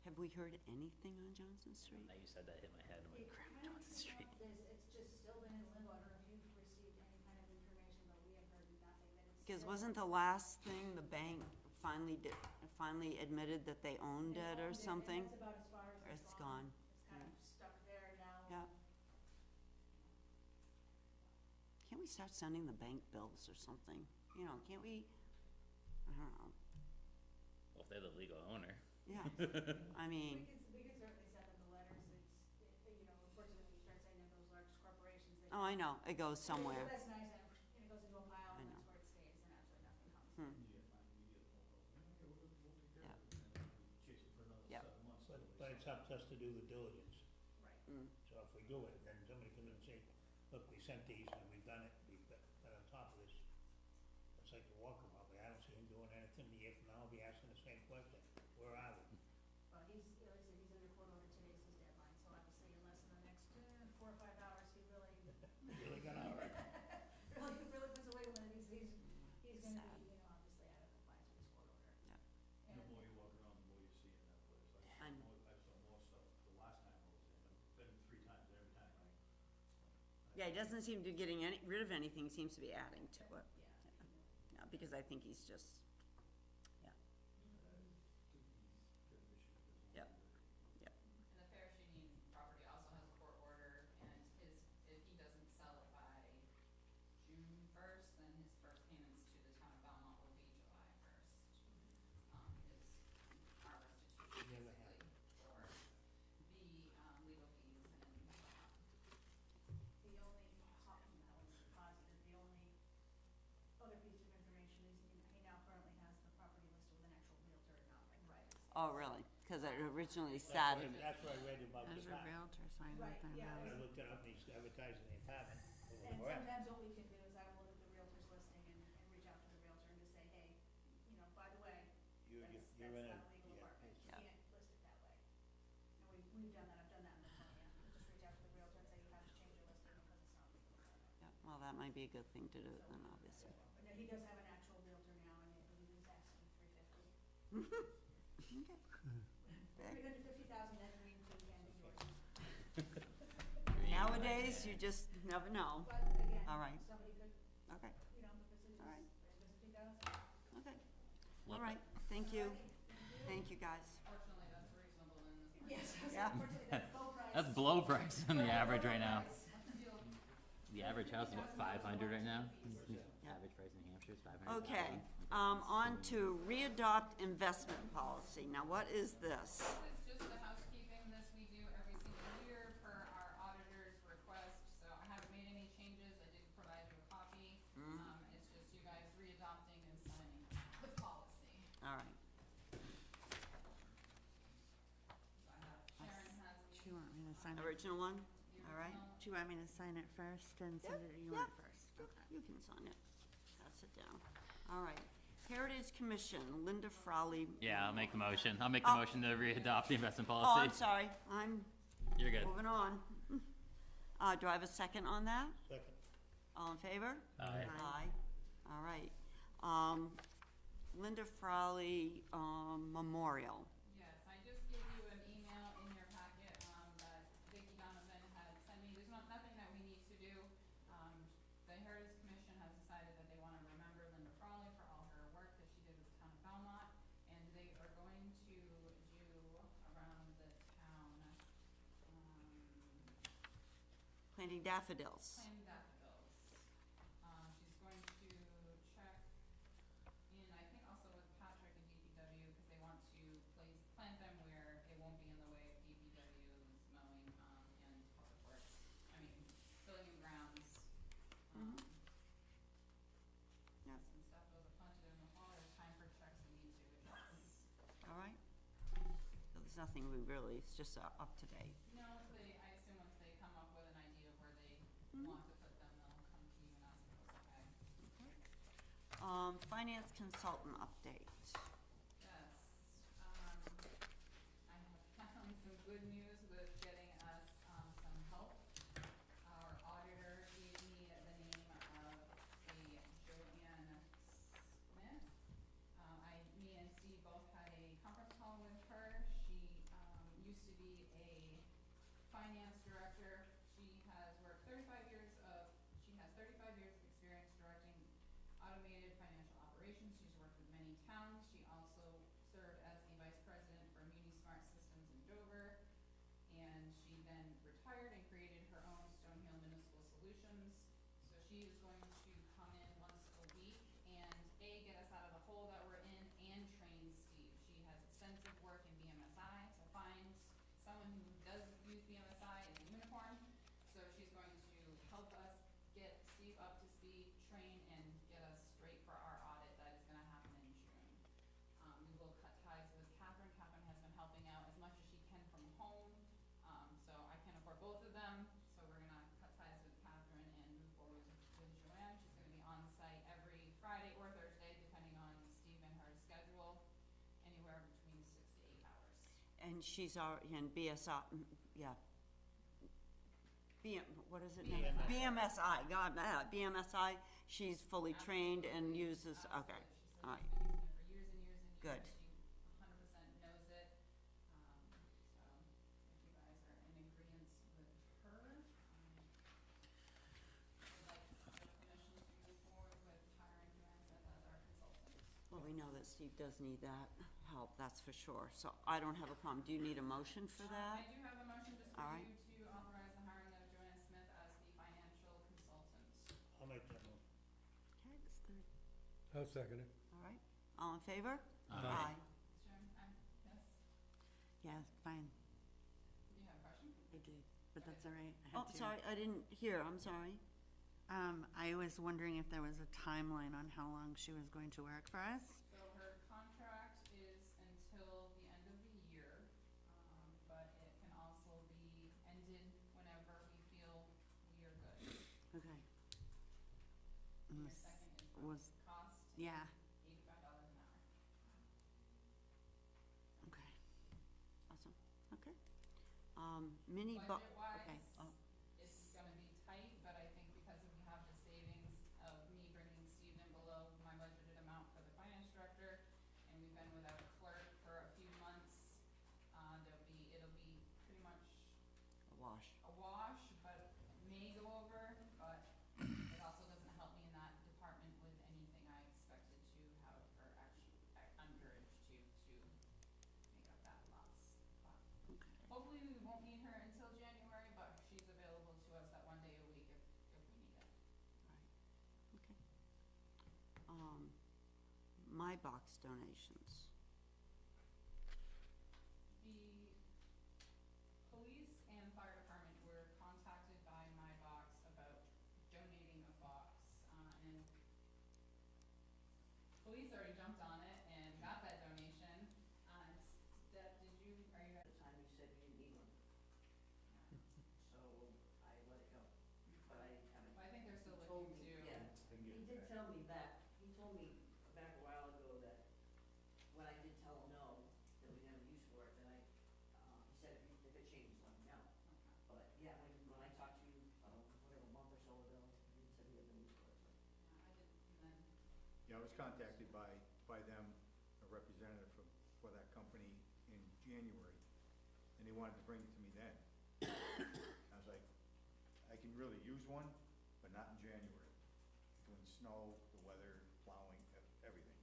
A: Have we heard anything on Johnson Street?
D: Now you said that, hit my head, I'm like,
F: It
D: crap,
F: kind of
D: Johnson
F: came
D: Street.
F: up, it's just still been in limbo, I don't know if you've received any kind of information, but we have heard nothing, that it's.
A: Because
F: still-
A: wasn't the last thing the bank finally admitted that they owned
F: They
A: it or
F: owned and
A: something?
F: that's about as far as
A: Or
F: it's
A: it's
F: gone.
A: gone.
F: It's kind of stuck there now.
A: Yeah. Can't we start sending the bank bills or something? Can't we, I don't know,
D: Well, if they're the legal owner.
A: yeah, I mean,
F: We can certainly send them the letters, unfortunately, when you start sending them those large corporations, they.
A: oh, I know, it goes somewhere.
F: That's nice, and it goes into a pile,
A: I
F: and
A: know.
F: that's where it stays, and absolutely nothing comes.
A: Hmm.
J: You get phone calls, okay, we'll take care of it,
A: Yeah.
J: and then we chase it for another
A: Yeah.
J: 7 months.
I: But it's up to us to do the diligence.
F: Right.
A: Mm.
I: So if we do it, then somebody come in and say, look, we sent these and we've done it, we've been on top of this. It's like the Walker property, I don't see him doing anything, a year from now, I'll be asking the same question, where are we?
F: Well, he's, like I said, he's under court order, today's his deadline, so obviously in less than the next 4 or 5 hours, he really,
I: Really gonna, all right.
F: really puts away one of these, he's gonna
A: Sad.
F: be, obviously out of compliance with his court order.
A: Yeah.
J: And the more you walk around, the more you see in that place.
A: I
J: I
A: know.
J: saw more stuff the last time I was in, I've been 3 times, every time
A: Yeah, he doesn't seem to be getting rid of anything, seems to be adding to it.
F: Yeah.
A: Yeah, because I think he's just, yeah, Yep. Yep.
E: And the Fair Sheening property also has a court order, and if he doesn't sell it by June 1st, then his first payments to the town of Belmont will be July 1st. Our restitution
I: Never
E: basically for the legal fees and whatnot.
F: The only, that was positive, the only other piece of information is he now currently has the property listed with an actual realtor, not like private.
A: oh, really? Because it originally started,
I: That's what I read about the
K: There's a
I: apartment.
K: realtor sign
F: Right,
K: up there
F: yeah,
K: now.
I: I looked it up, and he's advertising the apartment over
F: And
I: the web.
F: sometimes what we can do is I will look at the realtor's listing and reach out to the realtor and just say, hey, by the way,
I: You're
F: that's
I: in
F: not
I: a,
F: a legal
I: yeah,
F: apartment, you
A: Yeah.
F: can't list it that way. And we've done that, I've done that in Laconia, just reach out to the realtor and say, you have to change your listing because it's not a legal apartment.
A: yeah, well, that might be a good thing to do then, obviously.
F: But no, he does have an actual realtor now, and I believe he's asking $350,000 net green to and yours.
A: Nowadays, you just never know.
F: But again,
A: All right.
F: somebody could,
A: Okay,
F: if this is
A: All right.
F: $350,000.
A: okay.
D: Flip
A: All
D: it.
A: right, thank you. Thank you, guys.
E: Fortunately, that's reasonable
A: Yeah.
F: Unfortunately, that's low price.
D: That's below price on the average right now.
F: Price.
D: The average house is what, 500 right now?
A: Yeah.
D: Average price in New Hampshire is 500.
A: Okay, on to readopt investment policy. Now, what is this?
E: This is just the housekeeping, this we do every single year per our auditor's request, so I haven't made any changes, I did provide you a copy. It's just you guys readopting and signing the policy.
A: All right.
E: So I have, Sharon has
K: Do you want me to sign it?
A: Original one?
E: the
A: All right.
E: original.
K: Do you want me to sign it first and send it, or you want it first? Okay.
A: You can sign it. Pass it down. All right. Heritage Commission, Linda Frawley.
D: Yeah, I'll make the motion. I'll make the
A: Oh.
D: motion to readopt the investment
A: Oh,
D: policy.
A: I'm sorry. I'm
D: You're good.
A: moving on. Do I have a second on that?
I: Second.
A: All in favor?
D: Aye.
A: Aye. All right. Linda Frawley, Memorial.
E: Yes, I just gave you an email in your packet, that Vicki Donovan had sent me, there's nothing that we need to do. The Heritage Commission has decided that they wanna remember Linda Frawley for all her work that she did with the town of Belmont, and they are going to do around the town,
A: Planting daffodils.
E: planting daffodils. She's going to check in, I think also with Patrick and DPW, because they want to plant them where it won't be in the way of DPW's mowing, and public works, building and grounds.
A: Yep.
E: Some stuff, those are planted in the fall, there's time for checks we need to address.
A: All right. So there's nothing we really, it's just up to date.
E: No, I assume once they come up with an idea of where they want to put them, they'll come to you and ask if it's okay.
A: Finance consultant update.
E: Yes, I have found some good news with getting us, some help. Our auditor gave me the name of a Joanne Smith. Me and Steve both had a conference call with her. She, used to be a finance director. She has worked she has 35 years of experience directing automated financial operations. She's worked with many towns. She also served as the vice president for Muni Smart Systems in Dover. And she then retired and created her own Stonehill Municipal Solutions. So she is going to come in once a week and get us out of the hole that we're in and train Steve. She has extensive work in BMSI, so find someone who does use BMSI is a unicorn. So she's going to help us get Steve up to speed, train, and get us straight for our audit that is gonna happen in June. We will cut ties with Catherine. Catherine has been helping out as much as she can from home. So I can't afford both of them, so we're gonna cut ties with Catherine and move forward with Joanne. She's gonna be on site every Friday or Thursday, depending on Steve and her schedule, anywhere between 6 to 8 hours.
A: And she's in BSI, yeah. What is it now? BMSI, God, BMSI, she's fully trained and uses, okay, all right.
E: She's been using it for years and years and years.
A: Good.
E: She 100% knows it. So if you guys are in agreement with her, I'd like the commission to move forward with hiring Joanne Smith as our consultant.
A: Well, we know that Steve does need that help, that's for sure, so I don't have a problem. Do you need a motion for that?
E: I do have a motion just for
A: All right.
E: you to authorize the hiring of Joanne Smith as the financial consultant.
I: I'll make that motion.
A: Okay, this third,
C: I'll second it.
A: all right. All in favor?
D: Aye.
E: Sharon, yes?
K: Yeah, fine.
E: Do you have a question?
K: I did, but that's all right. I
A: Oh,
K: had to.
A: sorry, I didn't hear, I'm sorry.
K: I was wondering if there was a timeline on how long she was going to work for us.
E: So her contract is until the end of the year, but it can also be ended whenever we feel we are good.
K: Okay.
E: Your
K: Was-
E: second is
K: was-
E: cost,
K: Yeah,
E: $85 an hour.
K: okay.
A: Awesome, okay. Mini bu- okay,
E: Budget-wise,
A: oh,
E: it's gonna be tight, but I think because we have the savings of me bringing Steve in below my budgeted amount for the finance director, and we've been without a clerk for a few months, it'll be pretty much
A: a wash.
E: a wash, but may go over, but it also doesn't help me in that department with anything I expected to have for underage to make up that loss. But
A: Okay.
E: hopefully we
A: my box donations?
E: The police and fire department were contacted by my box about donating a box, and police already jumped on it and got that donation. Deb, are you?
L: At the time you said you didn't need one, so I let it go, but I haven't.
E: Well, I think they're still
L: He told
E: looking
L: me-
E: to.
L: Yeah, he did tell me back, he told me back a while ago that when I did tell him no, that we didn't have a use for it, then he said if it changes, let me know. But yeah, when I talked to you, whatever, a month or so ago, you said we had no use for it, so.
E: Yeah, I didn't, and then,
M: Yeah, I was contacted by them, a representative for that company in January, and they wanted to bring it to me then. I was like, I can really use one, but not in January, doing snow, the weather, plowing, everything.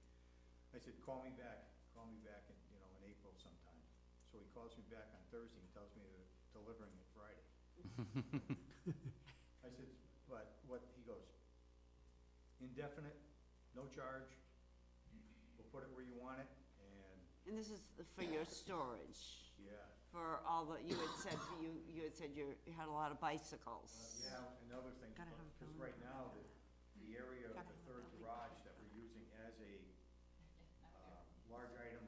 M: I said, call me back in, in April sometime. So he calls me back on Thursday and tells me they're delivering it Friday. I said, but what, he goes, indefinite, no charge, we'll put it where you want it, and,
A: And this is for your storage,
M: yeah.
A: for all the, you had said, you had said you had a lot of bicycles.
M: Yeah, and other things,
K: Gotta have a
M: because
K: building
M: right now, the area of
K: Gotta
M: the
K: have a
M: third
K: building
M: garage that we're using as a, large item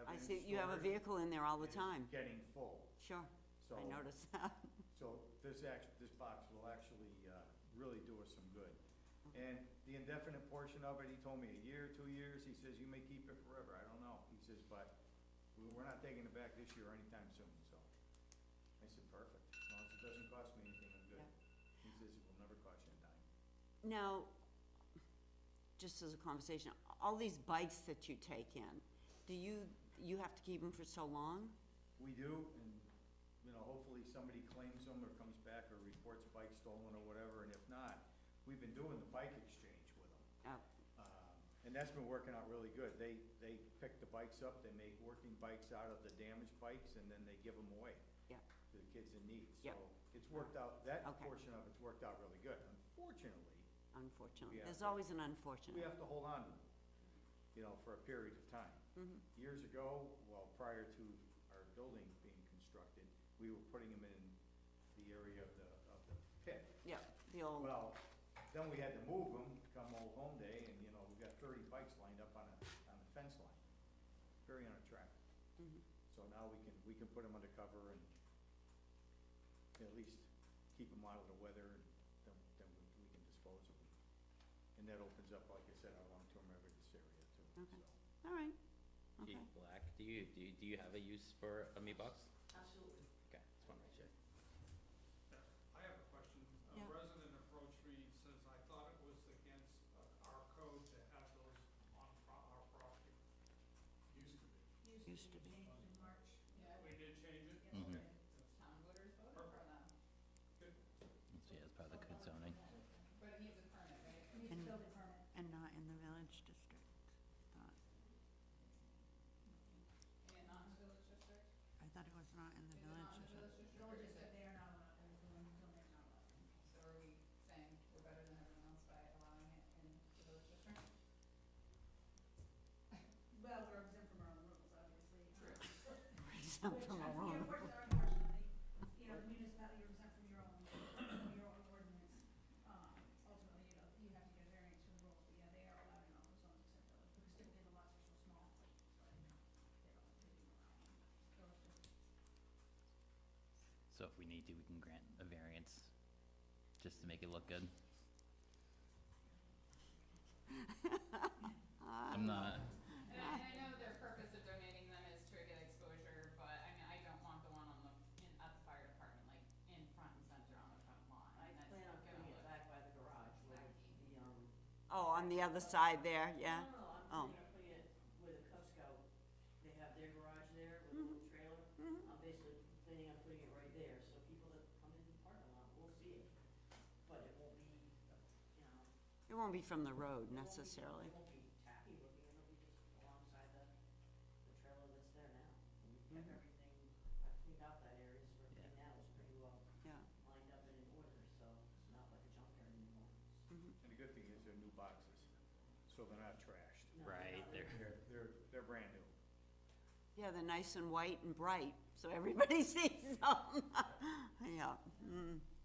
A: I
M: evidence
A: see, you have a
M: storage
A: vehicle in there all the
M: is
A: time.
M: getting full,
A: Sure,
M: so.
A: I noticed that.
M: So this box will actually, really do us some good. And the indefinite portion of it, he told me a year, 2 years, he says, you may keep it forever, I don't know. He says, but we're not taking it back this year or anytime soon, so. I said, perfect, as long as it doesn't cost me anything, I'm good. He says it will never cost you a dime.
A: Now, just as a conversation, all these bikes that you take in, do you have to keep them for so long?
M: We do, and, hopefully somebody claims them or comes back or reports a bike stolen or whatever, and if not, we've been doing the bike exchange with them.
A: Oh,
M: And that's been working out really good. They pick the bikes up, they make working bikes out of the damaged bikes, and then they give them away.
A: Yeah.
M: To the kids in need.
A: Yep.
M: So it's worked out, that
A: Okay.
M: portion of it's worked out really good.
A: unfortunately,
M: We have
A: there's
M: to-
A: always an
M: We
A: unfortunate.
M: have to hold on to them, for a period of time.
A: Mhm.
M: Years ago, well, prior to our building being constructed, we were putting them in the area of the pit.
A: Yeah, the old,
M: Well, then we had to move them, come Old Home Day, and, we got 30 bikes lined up on the fence line. Very unattractive.
A: Mhm.
M: So now we can put them under cover and at least keep them out of the weather, and then we can dispose of them. And that opens up, like I said, our long-term evidence area too,
A: Okay.
M: so.
A: all right,
D: Chief
A: okay.
D: Black, do you have a use for a meat box?
L: Absolutely.
D: Okay, just wanted to check.
G: I have a question.
A: Yeah.
G: A resident approached me and says, I thought it was against our code to have those on our property. Used to be.
K: Used to be.
F: Changed in March.
E: yeah,
G: We did change it?
E: yeah,
G: Okay.
E: town voters voted for them,
G: Good.
D: Yeah, as part of the code zoning.
E: but it needs a permit, right?
F: It needs a
K: And-
F: building permit.
K: And not in the village district.
E: And not in the village district?
K: I thought it was not in the
E: Is it
K: village
E: not in the
K: district.
E: village district, or
F: Villages,
E: is
F: but
E: it?
F: they are not allowed, and the zoning is not allowed.
E: So are we saying we're better than everyone else by allowing it in the village district?
F: Well, we're exempt from our own rules, obviously.
A: Exempt from our own.
F: Unfortunately, the municipality, you're exempt from your own ordinance. Ultimately, you have to get a variance from the rules, but yeah, they are allowed in all the zones except village, because typically the lots are so small, so they do allow them.
D: So if we need to, we can grant a variance, just to make it look good. I'm not,
E: And I know their purpose of donating them is to get exposure, but I mean, I don't want the one at the fire department, like, in front and center on the front lawn.
L: I
E: That's
L: plan on
E: not
L: putting
E: gonna
L: it
E: look
L: back by the garage where
E: tacky.
A: Oh, on the other side there, yeah?
L: No,
A: Oh.
L: I'm planning on putting it where the Cub Scout, they have their garage there with a little trailer.
A: Mhm.
L: I'm basically planning on putting it right there, so people that come into the parking lot will see it. But it won't be,
A: It won't be from the road
L: it won't be-
A: necessarily.
L: It won't be tacky looking, it'll be just alongside the trailer that's there now. And we've kept everything, I've cleaned out that area, so everything now is pretty well
A: Yeah.
L: lined up and in order, so it's not like a junkyard anymore.
A: Mhm.
M: And the good thing is they're new boxes, so so they're not trashed.
D: Right, they're,
M: They're brand new.
A: Yeah, they're nice and white and bright, so everybody sees them. Yeah,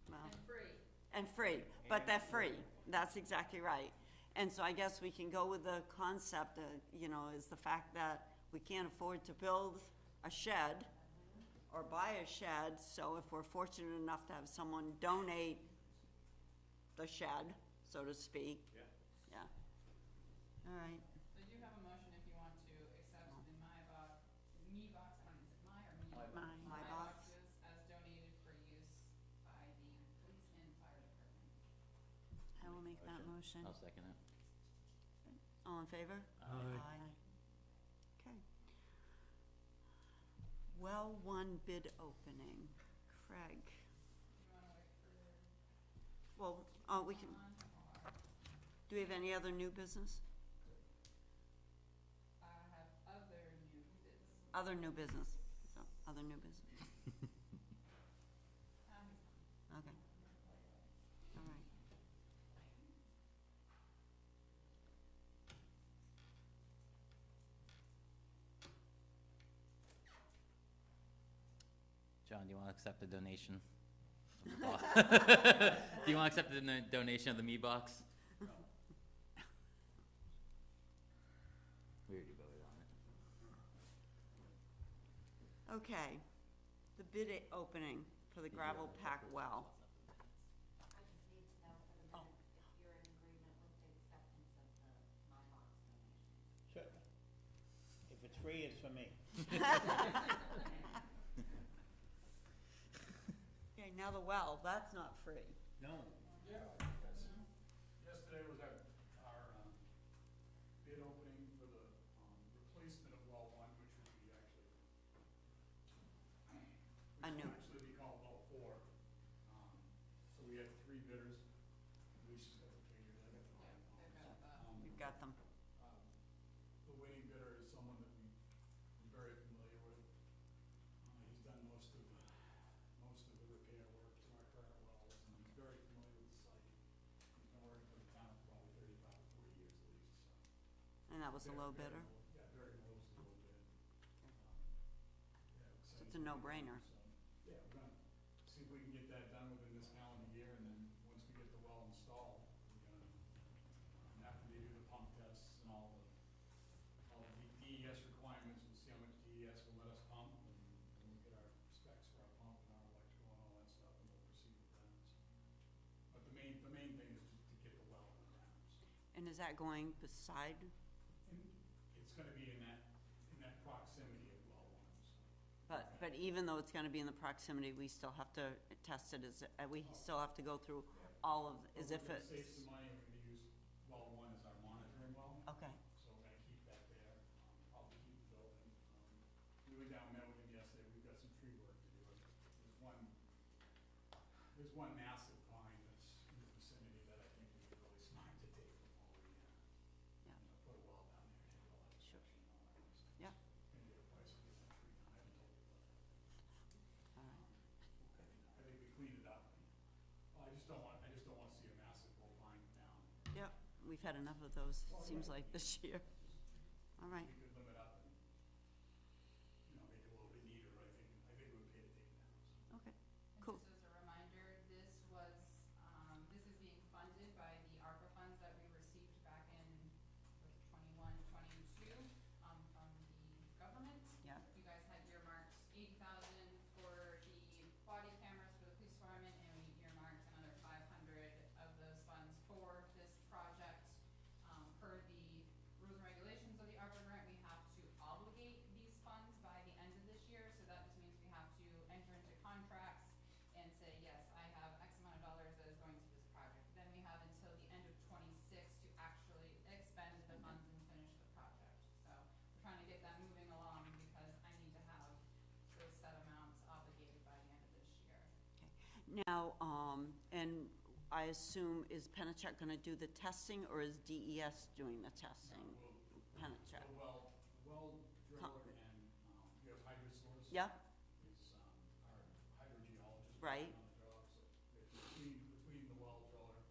A: well.
E: And free.
A: And free, but they're free, that's exactly right. And so I guess we can go with the concept, is the fact that we can't afford to build a shed or buy a shed, so if we're fortunate enough to have someone donate the shed, so to speak.
M: Yeah.
A: Yeah. All right,
E: So you have a motion if you want to accept the me box, I don't know, is it my or me?
A: My box.
E: Boxes as donated for use by the police and fire department.
K: I will make that motion.
D: I'll second it.
A: all in favor?
C: Aye.
A: Okay. Well, one bid opening, Craig.
E: You wanna wait for
A: Well, we can,
E: Dawn, or
A: do we have any other new business?
E: I have other new business.
A: Other new business, so, other new business, okay. All right.
D: John, do you wanna accept the donation? of the bo- Do you wanna accept the donation of the me box? We already voted on it.
A: Okay, the bid opening for the gravel pack well.
H: I just need to know for the minutes if you're in agreement with the acceptance of the my box donation.
I: Certainly. If it's free, it's for me.
A: Okay, now the well, that's not free.
I: No.
J: Yeah, yesterday was our bid opening for the, replacement of well one, which would be actually,
A: A new.
J: which would actually be called well four. So we had 3 bidders, Lisa's got the figures, I got the
E: Yeah,
J: whole
E: they've got the.
A: You've got them.
J: The winning bidder is someone that we're very familiar with. He's done most of the repair work to our current wells, and he's very familiar with the site. He's been working for the town for probably 35 or 40 years at least, so.
A: And that was a low
J: Very
A: bidder?
J: low- Yeah, very low is the low bid.
A: So it's a no-brainer.
J: Yeah, we're gonna see if we can get that done within this calendar year, and then once we get the well installed, we're gonna, after they do the pump tests and all the DES requirements, we'll see how much DES will let us pump, and we'll get our specs for our pump and our electrical and all that stuff, and we'll proceed with that, so. But the main thing is just to get the well in the ground, so.
A: And is that going beside,
J: And it's gonna be in that proximity of well one, so.
A: but even though it's gonna be in the proximity, we still have to test it as, we still have to go through all of, as if
J: We're
A: it's.
J: gonna save some money, we're gonna use well one as our monitoring well.
A: Okay,
J: So we're gonna keep that there, probably keep the building. We went down, met with him yesterday, we've got some tree work to do. There's one massive pine that's in the vicinity that I think would be really smart to take before we,
A: Yeah.
J: put a well down there and handle all that
A: Sure.
J: construction and all that kind of stuff.
A: Yep.
J: Gonna get a price for getting that tree down, I haven't told you about that.
A: all right.
J: I think we cleaned it up. Well, I just don't wanna see a massive old pine down.
A: Yep, we've had enough of those, seems like this year. All right,
J: We could limit up and, make it a little bit neater, I think it would pay to take it down, so.
A: okay,
E: And
A: cool.
E: just as a reminder, this is being funded by the ARPA funds that we received back in, was it 21, 22, from the government.
A: Yeah.
E: You guys had earmarked 80,000 for the body cameras for the police department, and we earmarked another 500 of those funds for this project. Per the rules and regulations of the ARPA grant, we have to obligate these funds by the end of this year, so that just means we have to enter into contracts and say, yes, I have X amount of dollars that is going to this project. Then we have until the end of '26 to actually expend the funds and finish the project. So we're trying to get that moving along because I need to have those set amounts obligated by the end of this year.
A: Now, and I assume, is Penachuk gonna do the testing, or is DES doing the testing? Penachuk.
J: The well driller and, we have hydro source.
A: Yep,
J: Is, our hydrogeologist.
A: Right.
J: On the job, so between the well driller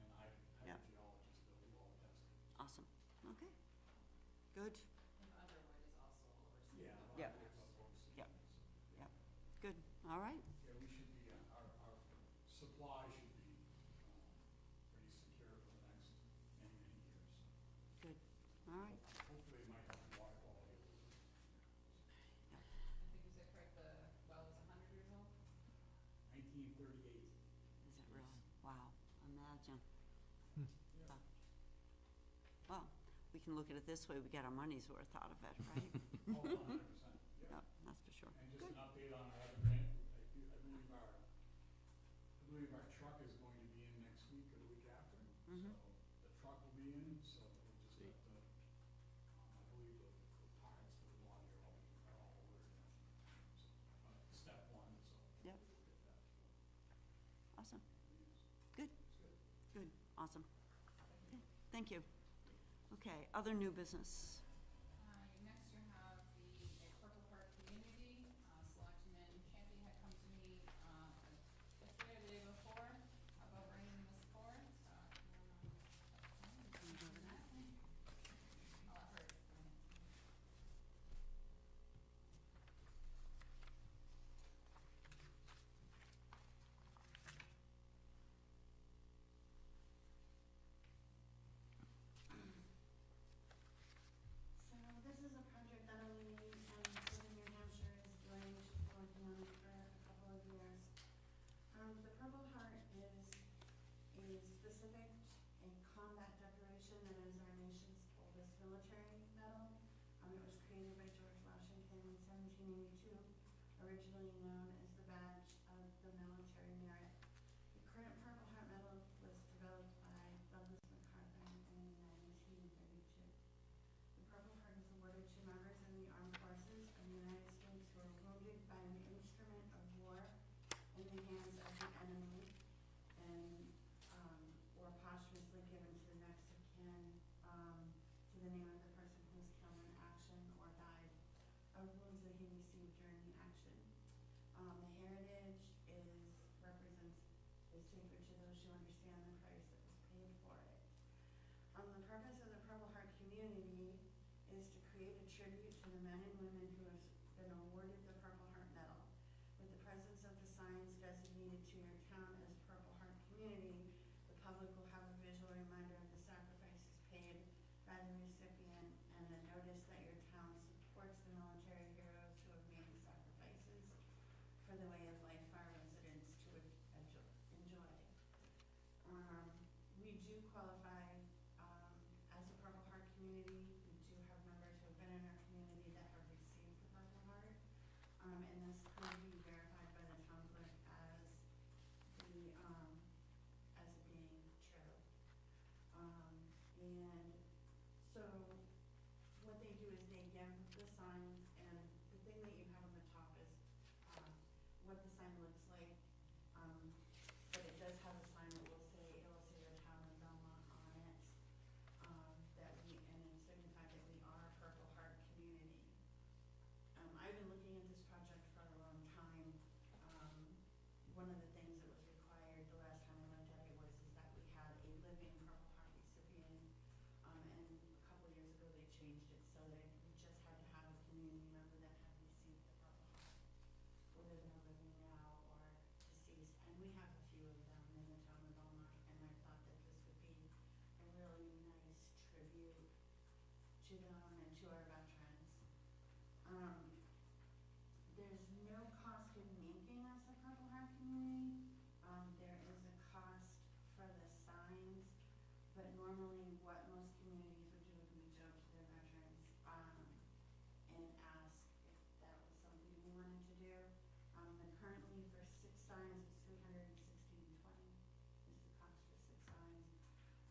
J: and the
A: Yep.
J: hydrogeologist, they'll do all the testing.
A: awesome, Good?
E: And Underwood is also overseeing.
G: Yeah.
E: that.
A: Yep. Yep. Yep, good, all right,
G: Yeah, we should be, our supply should be, pretty secure for the next many, many years.
A: good, all right.
G: Hopefully it might have water quality.
E: I think you said correct, the well is 100 years old?
G: 1938.
A: Is it really? Wow, imagine.
C: Hmm.
A: Yeah. Well, we can look at it this way, we get our money's worth out of it, right?
G: Oh, 100%, yeah.
A: Yep, that's for sure.
G: And just
A: Good.
G: an update on our other grant, I believe our truck is going to be in next week or the week after.
A: Mhm.
G: So the truck will be in, so we'll just have to, I believe the parts for the body are all ordered now. So, step one, so.
A: Yep.
G: we'll get that.
A: Awesome, good,
G: It's good.
A: good, awesome. Okay, thank you. Okay, other new business.
E: Next you have the Purple Heart Community, Selectman Champion had come to me, yesterday or the day before about bringing this forward, so if you wanna, I'll let her explain it.
K: So this is a project that Elaine and Southern New Hampshire is doing, she's been working on it for a couple of years. The Purple Heart is a specific, a combat decoration that is our nation's oldest military medal. It was created by George Washington in 1782, originally known as the badge of the military merit. The current Purple Heart medal was developed by Douglas MacArthur in 1932. The Purple Heart is awarded to members in the armed forces of the United States who are wounded by an instrument of war in the hands of the enemy and, or posthumously given to the next of kin, to the name of the person who was killed in action or died of wounds that he received during the action. The heritage is sacred to those who understand the price that was paid for it. The purpose of the Purple Heart community is to create a tribute to the men and women who have been awarded the Purple Heart medal. With the presence of the signs designated to your town as Purple Heart community, the public will have a visual reminder of the sacrifices paid by the recipient and a notice that your town supports the military heroes who have made the sacrifices for the way of life our residents to enjoy. We do qualify as a Purple Heart community. We do have members who have been in our community that have received the Purple Heart. And this could be verified by the town clerk as the, as it being true. And so what they do is they give the signs, and the thing that you have on the top is what the sign looks like. But it does have a sign that will say, it will say the Town of Belmont on it. That we, and it signifies that we are a Purple Heart community. I've been looking at this project for a long time. One of the things that was required the last time I looked at it is that we had a living Purple Heart recipient. And a couple of years ago, they changed it so that we just had to have a community member that had received the Purple Heart, whether they're living now or deceased. And we have a few of them in the town of Belmont, and I thought that this would be a really nice tribute to them and to our veterans. There's no cost in making us a Purple Heart community. There is a cost for the signs, but normally what most communities would do is reach out to their veterans, and ask if that was something we wanted to do. Currently for 6 signs, it's $316.20 is the cost for 6 signs.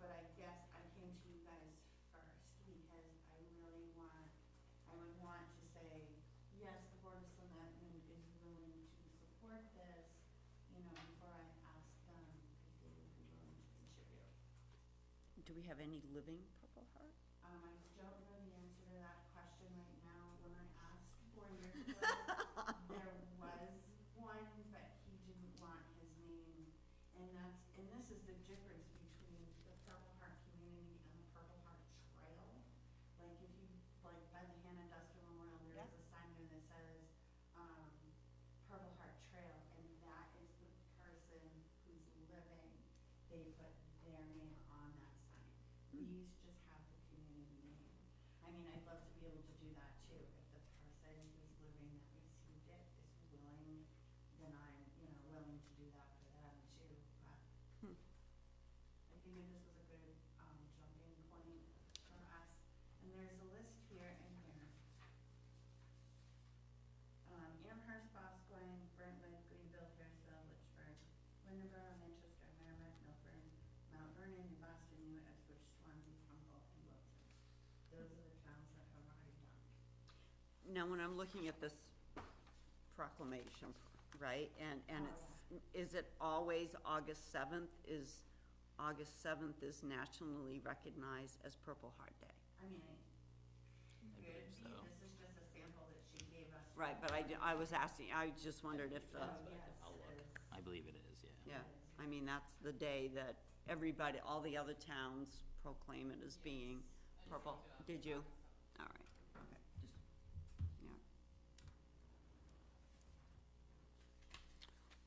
K: But I guess I came to you guys first because I really want, I would want to say, yes, the Board of Selectmen is willing to support this, you know, before I ask them if they would be willing to contribute.
A: Do we have any living Purple Heart?
K: I don't know the answer to that question right now. When I asked 4 years ago, there was one, but he didn't want his name. And this is the difference between the Purple Heart community and the Purple Heart Trail. Like if you've they put their name on that sign. These just have the community name. I mean, I'd love to be able to do that too. If the person who's living that received it is willing, then I'm, willing to do that for them too, but I figured this was a good, jumping point for us. And there's a list here in here. Amherst, Boscawen, Brentwood, Greenville, Harrisville, Litchfield, Lunenborough, Manchester, Merrimack, Milford, Mount Vernon, New Boston, New Ipswich, Swansea, Humboldt, and Wilton. Those are the towns that have already done.
A: Now, when I'm looking at this proclamation, right, and it's, is it always August 7th? Is August 7th is nationally recognized as Purple Heart Day?
K: I mean,
D: I
K: could
D: believe
K: be,
D: so.
K: this is just a sample that she gave us.
A: Right, but I was asking, I just wondered if the,
K: Oh, yes,
D: I'll
K: it
D: look.
K: is.
D: I believe it is, yeah.
A: yeah, I mean, that's the day that everybody, all the other towns proclaim it as being purple. Did you? All right, okay, just, yeah.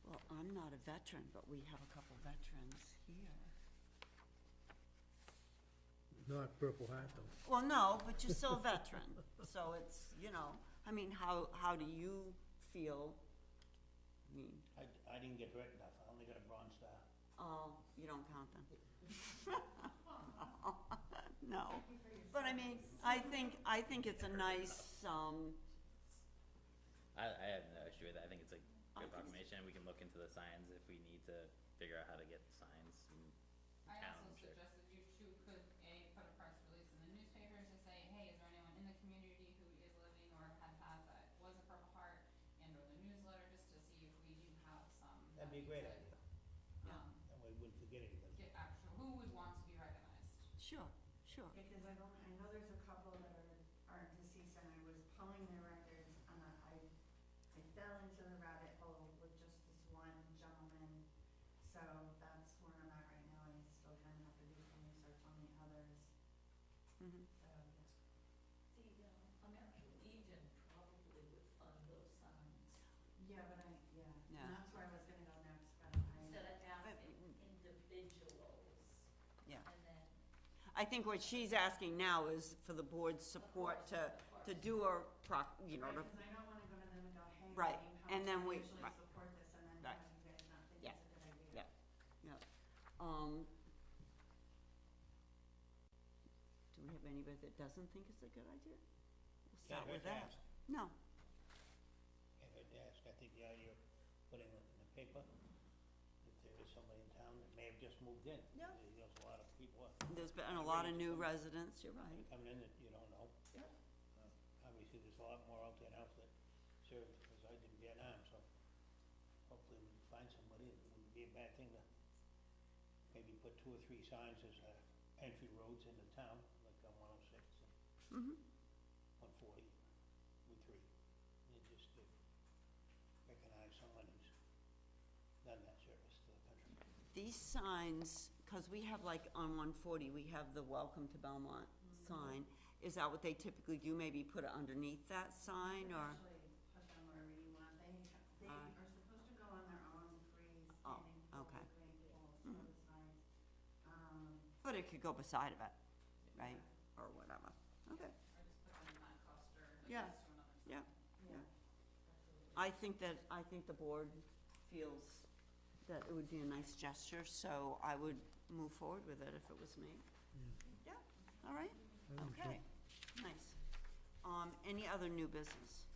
A: Well, I'm not a veteran, but we have a couple veterans here.
C: Not Purple Heart though.
A: Well, no, but you're still a veteran, so it's, I mean, how do you feel? I mean,
I: I didn't get hurt enough, I only got a Bronze Star.
A: oh, you don't count them. No, but I mean, I think it's a nice,
D: I have no issue with it. I think it's a good proclamation. We can look into the signs if we need to figure out how to get signs in
E: I
D: town.
E: also
D: Sure.
E: suggested you two could, put a press release in the newspapers to say, hey, is there anyone in the community who is living or had passed that was a Purple Heart, and or the newsletter, just to see if we do have some.
I: That'd be a
E: that we
I: great
E: could,
I: idea,
A: Yeah.
I: that way we wouldn't forget anybody.
E: Get actual, who would want to be recognized?
A: sure.
K: Because I know there's a couple that are deceased, and I was pulling their records, and I fell into the rabbit hole with just this one gentleman. So that's where I'm at right now, I still kind of have to do some research on the others,
A: Mhm.
K: so,
L: The American Legion probably would fund those signs,
K: yeah,
A: Yeah.
K: and that's where I was gonna go next, but
L: instead of asking individuals.
A: Yeah.
L: And then,
A: I think what she's asking now is for the board's support
L: Of course,
A: to do a
K: right,
A: to,
K: because I don't wanna go to them and go, hey,
A: Right,
K: how
A: and then we-
K: financially
A: right.
K: support this, and then
A: Right.
K: have you guys not think
A: Yeah.
K: it's a good idea.
A: Yeah. Do we have anybody that doesn't think it's a good idea? We'll
I: Can't
A: start
I: hurt
A: with
I: to
A: that.
I: ask.
A: No,
I: Can't hurt to ask, I think the idea of putting it in the paper, if there is somebody in town that may have just moved in.
A: Yeah.
I: There's a lot of people
A: there's been a lot of new residents, you're right.
I: coming in that you don't know.
A: Yeah.
I: Obviously, there's a lot more out there now that served, because I did Vietnam, so hopefully we can find somebody. It wouldn't be a bad thing to maybe put 2 or 3 signs as entry roads into town, like on 106 and
A: Mhm.
I: 140, Route 3. And just to recognize someone who's done that service to the country.
A: These signs, because we have like on 140, we have the Welcome to Belmont sign. Is that what they typically do? Maybe put it underneath that sign or?
K: Actually, put them wherever you want, they are supposed to go on their own free
A: Oh,
K: standing
A: okay.
K: public green poles, so the signs.
A: But it could go beside of it, right? Or whatever. Okay.
E: Or just put them in that cluster, like
A: Yeah.
E: next to another sign.
A: Yeah.
K: Yeah.
A: I think the board feels that it would be a nice gesture, so I would move forward with it if it was me. Yeah, all right,
C: I think so.
A: okay, nice. Any other new business?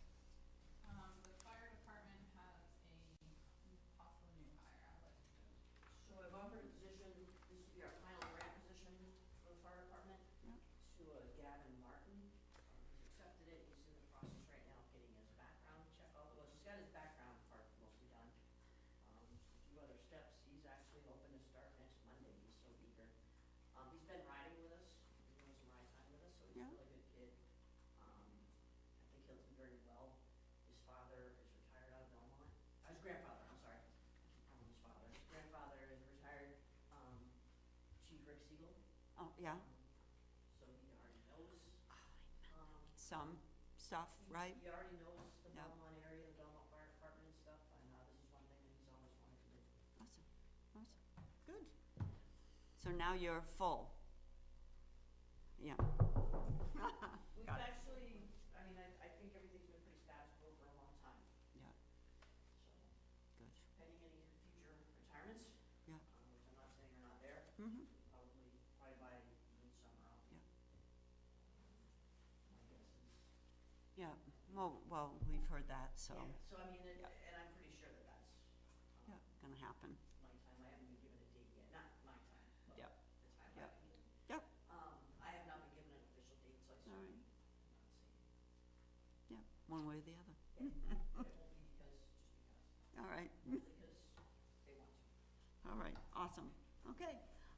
E: The fire department has a possible new hire, I'll let you do.
N: So I've offered a position, this would be our final grant position for the fire department,
A: Yeah.
N: to Gavin Martin. He's accepted it, he's in the process right now of getting his background check, well, he's got his background part mostly done. Just a few other steps, he's actually hoping to start next Monday, he's so eager. He's been riding with us, he's doing some ride time with us, so he's
A: Yeah.
N: a really good kid. I think he'll do very well. His father is retired out of Belmont, his grandfather, I'm sorry, I keep calling him his father. His grandfather is retired, Chief Rick Siegel,
A: Oh, yeah,
N: so he already knows,
A: some stuff, right?
N: he already knows the
A: Yeah.
N: Belmont area, the Belmont Fire Department and stuff, and, this is one thing that he's always wanted to do.
A: Awesome, awesome, good. So now you're full. Yeah.
N: We've
A: Got it.
N: actually, I mean, I think everything's been pretty status quo for a long time,
A: Yeah,
N: so
A: good.
N: pending any future retirements,
A: Yeah.
N: which I'm not saying are not there,
A: Mm-hmm.
N: probably by midsummer,
A: Yeah.
N: my guess is.
A: Yeah, well, we've heard that, so,
N: Yeah, so I mean,
A: Yeah.
N: and I'm pretty sure that that's,
A: yeah, gonna happen.
N: my time, I haven't been given a date yet, not my time, but
A: Yep.
N: the time
A: Yep.
N: I've been given.
A: Yep.
N: I have not been given an official date, so I
A: All
N: certainly
A: right.
N: am not saying.
A: Yeah, one way or the other.
N: Yeah, it won't be because, just because,
A: All right,
N: mostly because they want to.
A: all right, awesome. Okay,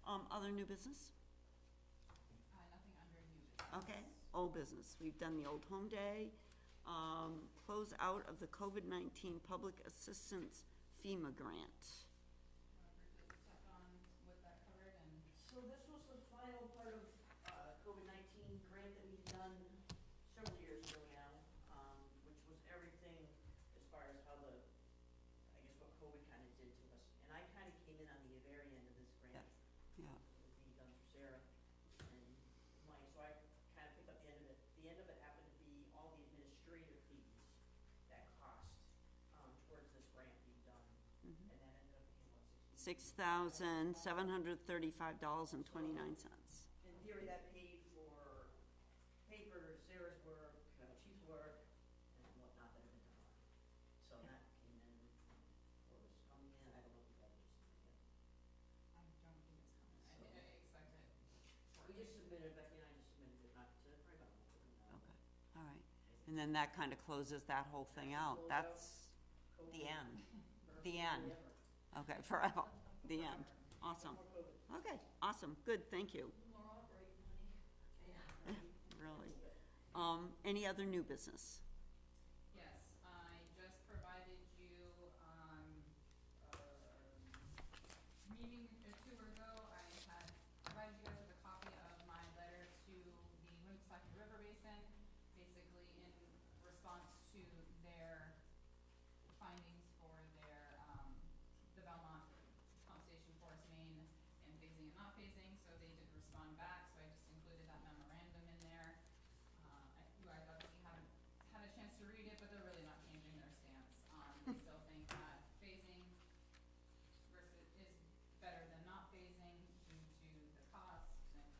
A: other new business?
E: Nothing under new business.
A: Okay, old business. We've done the Old Home Day, close out of the COVID-19 Public Assistance FEMA grant.
E: Briefly touch on what that covered and
N: So this was the final part of, COVID-19 grant that we had done several years ago now, which was everything as far as how the, I guess what COVID kind of did to us. And I kind of came in on the very end of this grant.
A: Yeah.
N: It was being done through Sarah and Mike, so I kind of picked up the end of it. The end of it happened to be all the administrative fees that cost, towards this grant being done.
A: Mhm.
N: And that ended up being what,
A: $6,735.29.
N: In theory, that paid for paper, Sarah's work, Chief's work, and whatnot that had been done on it. So that came in, or was coming in, I don't know if you guys just yet.
E: I don't think it's coming. I expect it
N: We
E: shortly.
N: just submitted, Becky and I just submitted it, not to, right about a month ago now.
A: Okay, all right. And then that kind of closes that whole thing out. That's the end. The end. Okay, forever, the end. Awesome. Okay, awesome, good, thank you.
N: More operating money.
A: Really. Any other new business?
E: Yes, I just provided you, meeting or two ago, I had provided you guys with a copy of my letter to the Winnipesaukee River Basin, basically in response to their findings for their, the Belmont Pump Station Forest Main and phasing and not phasing, so they did respond back, so I just included that memorandum in there. You guys obviously haven't had a chance to read it, but they're really not changing their stance. They still think that phasing versus is better than not phasing due to the cost and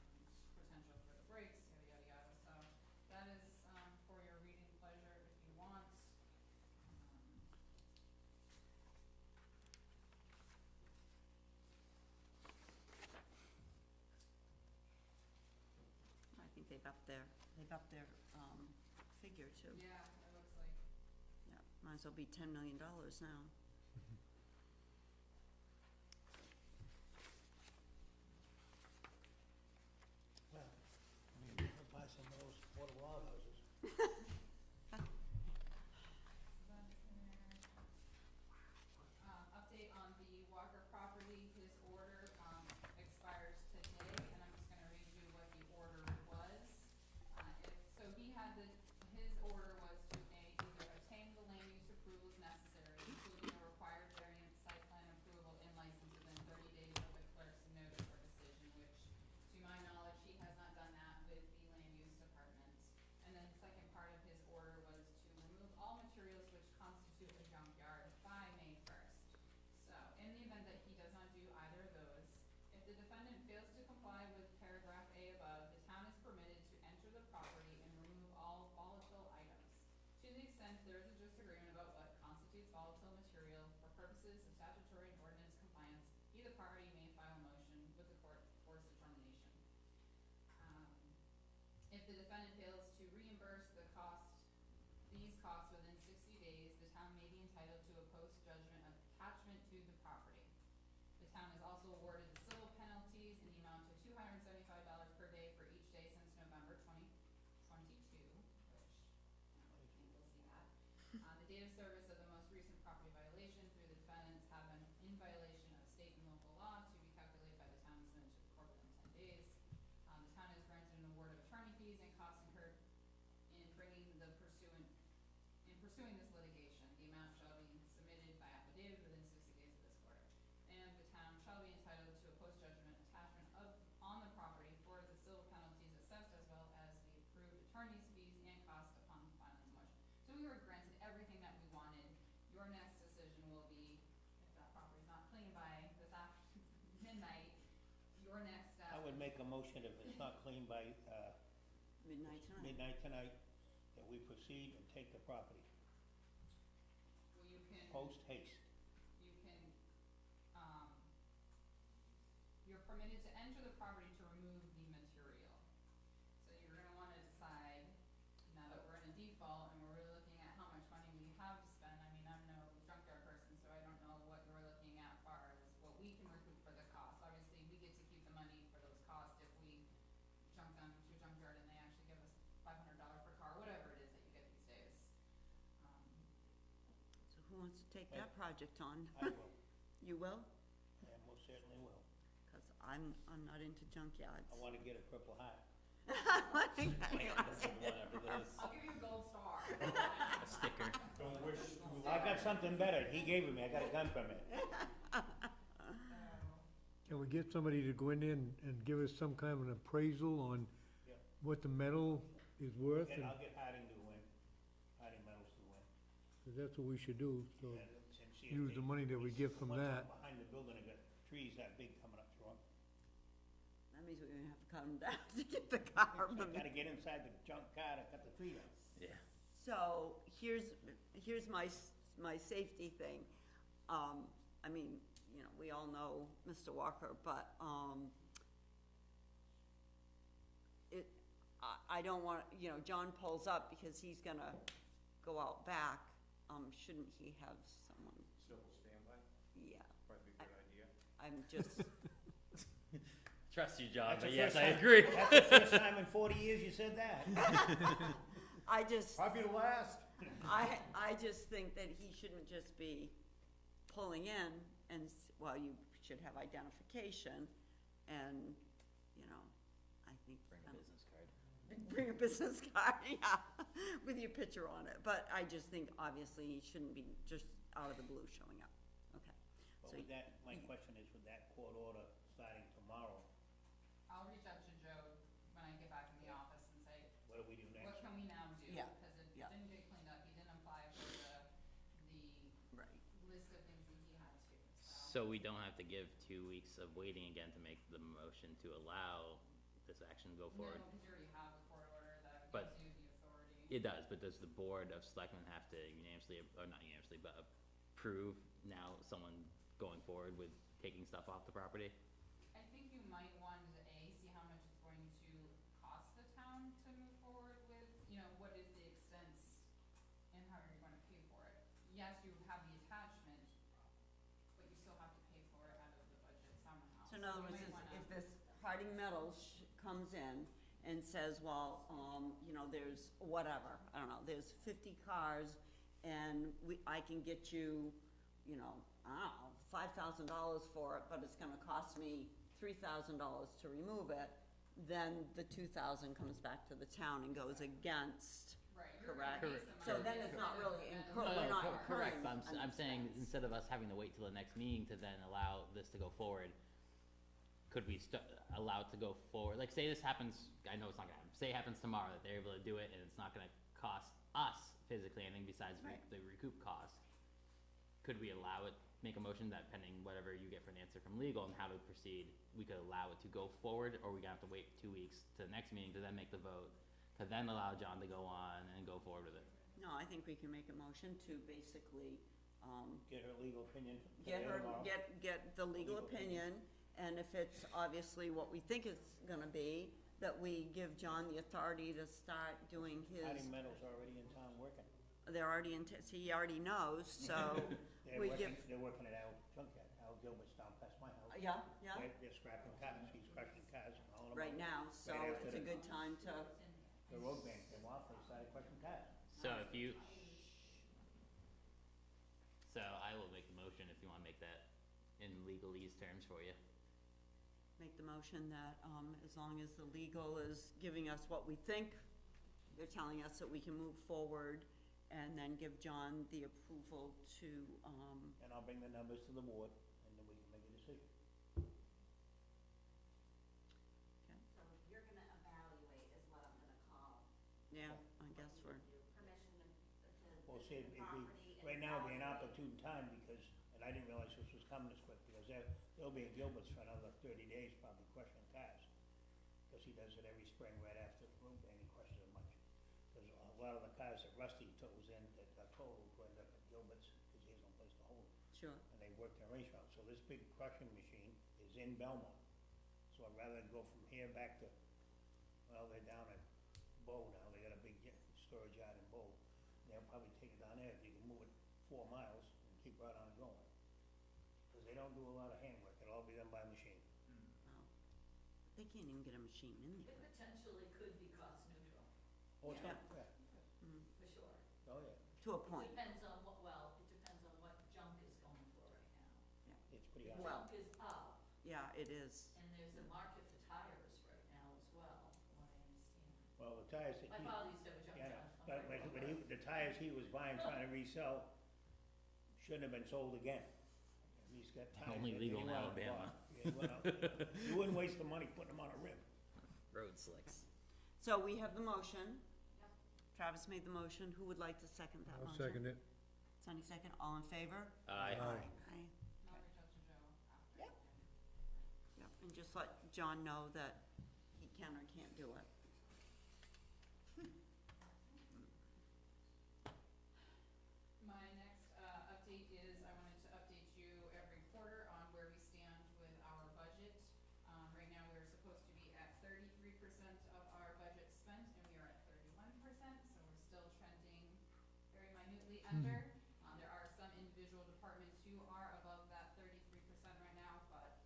E: potential for the breaks, yada, yada, yada. So that is, for your reading pleasure if you want.
A: I think they've upped their figure too.
E: Yeah, it looks like.
A: Yeah, might as well be $10 million now.
I: Well, I mean, I'll buy some of those portable outhouses.
E: Update on the Walker property, his order, expires today, and I'm just gonna read you what the order was. So he had his order was to either obtain the land use approvals necessary, including a required variance site plan approval and license within 30 days of the clerk's notice or decision, which, to my knowledge, he has not done that with the land use department. And then the second part of his order was to remove all materials which constitute a junkyard by May 1st. So, in the event that he does not do either of those, if the defendant fails to comply with paragraph A above, the town is permitted to enter the property and remove all volatile items. To the extent there is a disagreement about what constitutes volatile material, for purposes of statutory and ordinance compliance, either party may file a motion with the court for its determination. If the defendant fails to reimburse these costs within 60 days, the town may be entitled to a post-judgment attachment to the property. The town is also awarded civil penalties in the amount of $275 per day for each day since November 2022, which, I think we'll see that. The date of service of the most recent property violation through the defendants have been in violation of state and local law to be calculated by the town and submitted to the court within 10 days. The town has granted an award of attorney fees and costs incurred in pursuing this litigation. The amount shall be submitted by affidavit within 60 days of this order. And the town shall be entitled to a post-judgment attachment of your next step.
I: I would make a motion if it's not clean by,
A: Midnight tonight.
I: midnight tonight, that we proceed and take the property,
E: Well, you can.
I: post haste.
E: You can, you're permitted to enter the property to remove the material. So you're gonna wanna decide, now that we're in a default and we're really looking at how much money we have to spend, I mean, I'm no junkyard person, so I don't know what you're looking at far as what we can recoup for the cost. Obviously, we get to keep the money for those costs if we junk them to a junkyard and they actually give us $500 per car, whatever it is that you get these days.
A: So who wants to take that project on?
I: I will,
A: You will?
I: I most certainly will.
A: Because I'm not into junkyards.
I: I wanna get a Purple Heart.
D: Whatever this,
E: I'll give you a gold star.
D: a sticker.
M: Don't wish too
I: I got something better, he gave it me, I got a gun permit.
C: Can we get somebody to go in there and give us some kind of an appraisal on
I: Yeah.
C: what the metal is worth?
I: And
C: And
I: I'll get Harding to win, Harding Metals to win.
C: 'cause that's what we should do, so
I: And see if
C: use
I: they-
C: the money that we get from
I: what's up
C: that.
I: Behind the building, I got trees that big coming up through them.
A: That means we're gonna have to cut them down to get the car
I: I
A: moving.
I: gotta get inside the junk car to cut the tree down.
D: Yeah.
A: So, here's my safety thing. I mean, you know, we all know Mr. Walker, but, I don't want, you know, John pulls up because he's gonna go out back. Shouldn't he have someone,
M: Civil standby,
A: yeah,
M: probably a good idea.
A: I'm just,
D: Trust you, John,
I: That's the
D: but yes,
I: first
D: I
I: time-
D: agree.
I: That's the first time in 40 years you said that.
A: I just,
M: Probably the last.
A: I just think that he shouldn't just be pulling in and, well, you should have identification and, you know, I think.
D: Bring a business card.
A: Bring a business card, yeah, with your picture on it, but I just think obviously he shouldn't be just out of the blue showing up, okay.
I: But
A: So,
I: with that, my question is, with that court order starting tomorrow,
E: I'll reach out to Joe when I get back in the office and say,
I: what do we do
E: what
I: next?
E: can we now do?
A: Yeah,
E: Because it
A: yeah.
E: didn't get cleaned up, he didn't apply for the
A: right,
E: list of things that he had to,
D: So
E: so.
D: we don't have to give 2 weeks of waiting again to make the motion to allow this action to go
E: No,
D: forward?
E: because you already have a court order that
D: But-
E: gives you the authority.
D: It does, but does the board of selectmen have to unanimously, or not unanimously, but approve now someone going forward with taking stuff off the property?
E: I think you might want to, see how much it's going to cost the town to move forward with, you know, what is the expense and how are you gonna pay for it? Yes, you have the attachment, but you still have to pay for it out of the budget somehow.
A: so in other
E: you
A: words,
E: might wanna-
A: if this Harding Metals comes in and says, well, you know, there's whatever, I don't know, there's 50 cars and I can get you, you know, I don't know, $5,000 for it, but it's gonna cost me $3,000 to remove it, then the 2,000 comes back to the town and goes against,
E: Right, you're
A: correct?
E: gonna pay some
A: So
E: money
A: then
E: to
A: it's not
E: do it,
A: really
E: and then-
A: incur- we're not
D: Correct,
A: incurring
D: but
A: an
D: I'm saying,
A: expense.
D: instead of us having to wait till the next meeting to then allow this to go forward, could we allow it to go forward? Like, say this happens, I know it's not gonna happen, say it happens tomorrow, that they're able to do it, and it's not gonna cost us physically anything besides
A: Right.
D: the recoup cost. Could we allow it, make a motion that pending whatever you get for an answer from legal and how to proceed, we could allow it to go forward, or we gonna have to wait 2 weeks to the next meeting to then make the vote, to then allow John to go on and go forward with it?
A: No, I think we can make a motion to basically,
I: Get her legal opinion
A: get
I: today or
A: her,
I: tomorrow?
A: get the legal
I: Legal opinion.
A: opinion, and if it's obviously what we think it's gonna be, that we give John the authority to start doing his,
I: Harding Metals already in town working.
A: they're already in, so he already knows, so
I: They're
A: we
I: working,
A: give,
I: they're working at Al Junkyard, Al Gilbert's down past my house.
A: yeah, yeah,
I: They're scrapping cars, he's crushing cars and hauling them
A: right
I: out.
A: now, so
I: Right after
A: it's a
I: the-
A: good time to,
I: The road ban came off, they started crushing cars.
D: So if you, so I will make the motion if you wanna make that in legalese terms for you.
A: make the motion that, as long as the legal is giving us what we think, they're telling us that we can move forward, and then give John the approval to,
I: And I'll bring the numbers to the board, and then we can make a decision.
H: So you're gonna evaluate is what I'm gonna call.
A: yeah, I guess we're,
H: Permission to
I: Well,
H: the
I: see, it'd be,
H: property and
I: right now it'd be an
H: evaluate.
I: opportune time, because an I didn't realize this was coming this quick, because they'll be at Gilbert's for another 30 days, probably crushing cars. Because he does it every spring right after the room, and he crushes them much. There's a lot of the cars that Rusty was in that got totaled will end up at Gilbert's, because he has no place to hold them.
A: Sure.
I: And they work their race route, so this big crushing machine is in Belmont. So rather than go from here back to, well, they're down at Bow now, they got a big storage yard in Bow. They'll probably take it down there, if you can move it 4 miles and keep right on going. Because they don't do a lot of handwork, it'll all be done by machine.
A: Wow. They can't even get a machine in
L: It
A: there.
L: potentially could be cost neutral,
I: Oh, it's
A: Yeah.
I: not, yeah,
L: for sure.
I: oh, yeah,
A: To a point.
L: Depends on what, well, it depends on what junk is going for right now.
I: it's pretty
L: The
I: hard.
A: Well-
L: junk is up,
A: Yeah, it is.
L: and there's a market for tires right now as well, from what I understand.
I: Well, the tires that
L: My
I: he,
L: father used to have a junk
I: yeah,
L: shop.
I: the tires he was buying, trying to resell, shouldn't have been sold again. He's got tires.
D: Only
I: that
D: legal
I: he
D: in
I: went out and
D: Alabama.
I: bought. Yeah, he went out. You wouldn't waste the money putting them on a rim.
D: Road slicks.
A: So we have the motion.
L: Yep.
A: Travis made the motion. Who would like to second that
C: I'll
A: motion?
C: second it.
A: Sonny second. All in favor?
D: Aye.
C: Aye.
A: Aye.
E: And I'll reach out to Joe after.
A: Yep. Yep, and just let John know that he can or can't do it.
E: My next update is I wanted to update you every quarter on where we stand with our budget. Right now, we're supposed to be at 33% of our budget spent, and we are at 31%, so we're still trending very minutely under. There are some individual departments who are above that 33% right now, but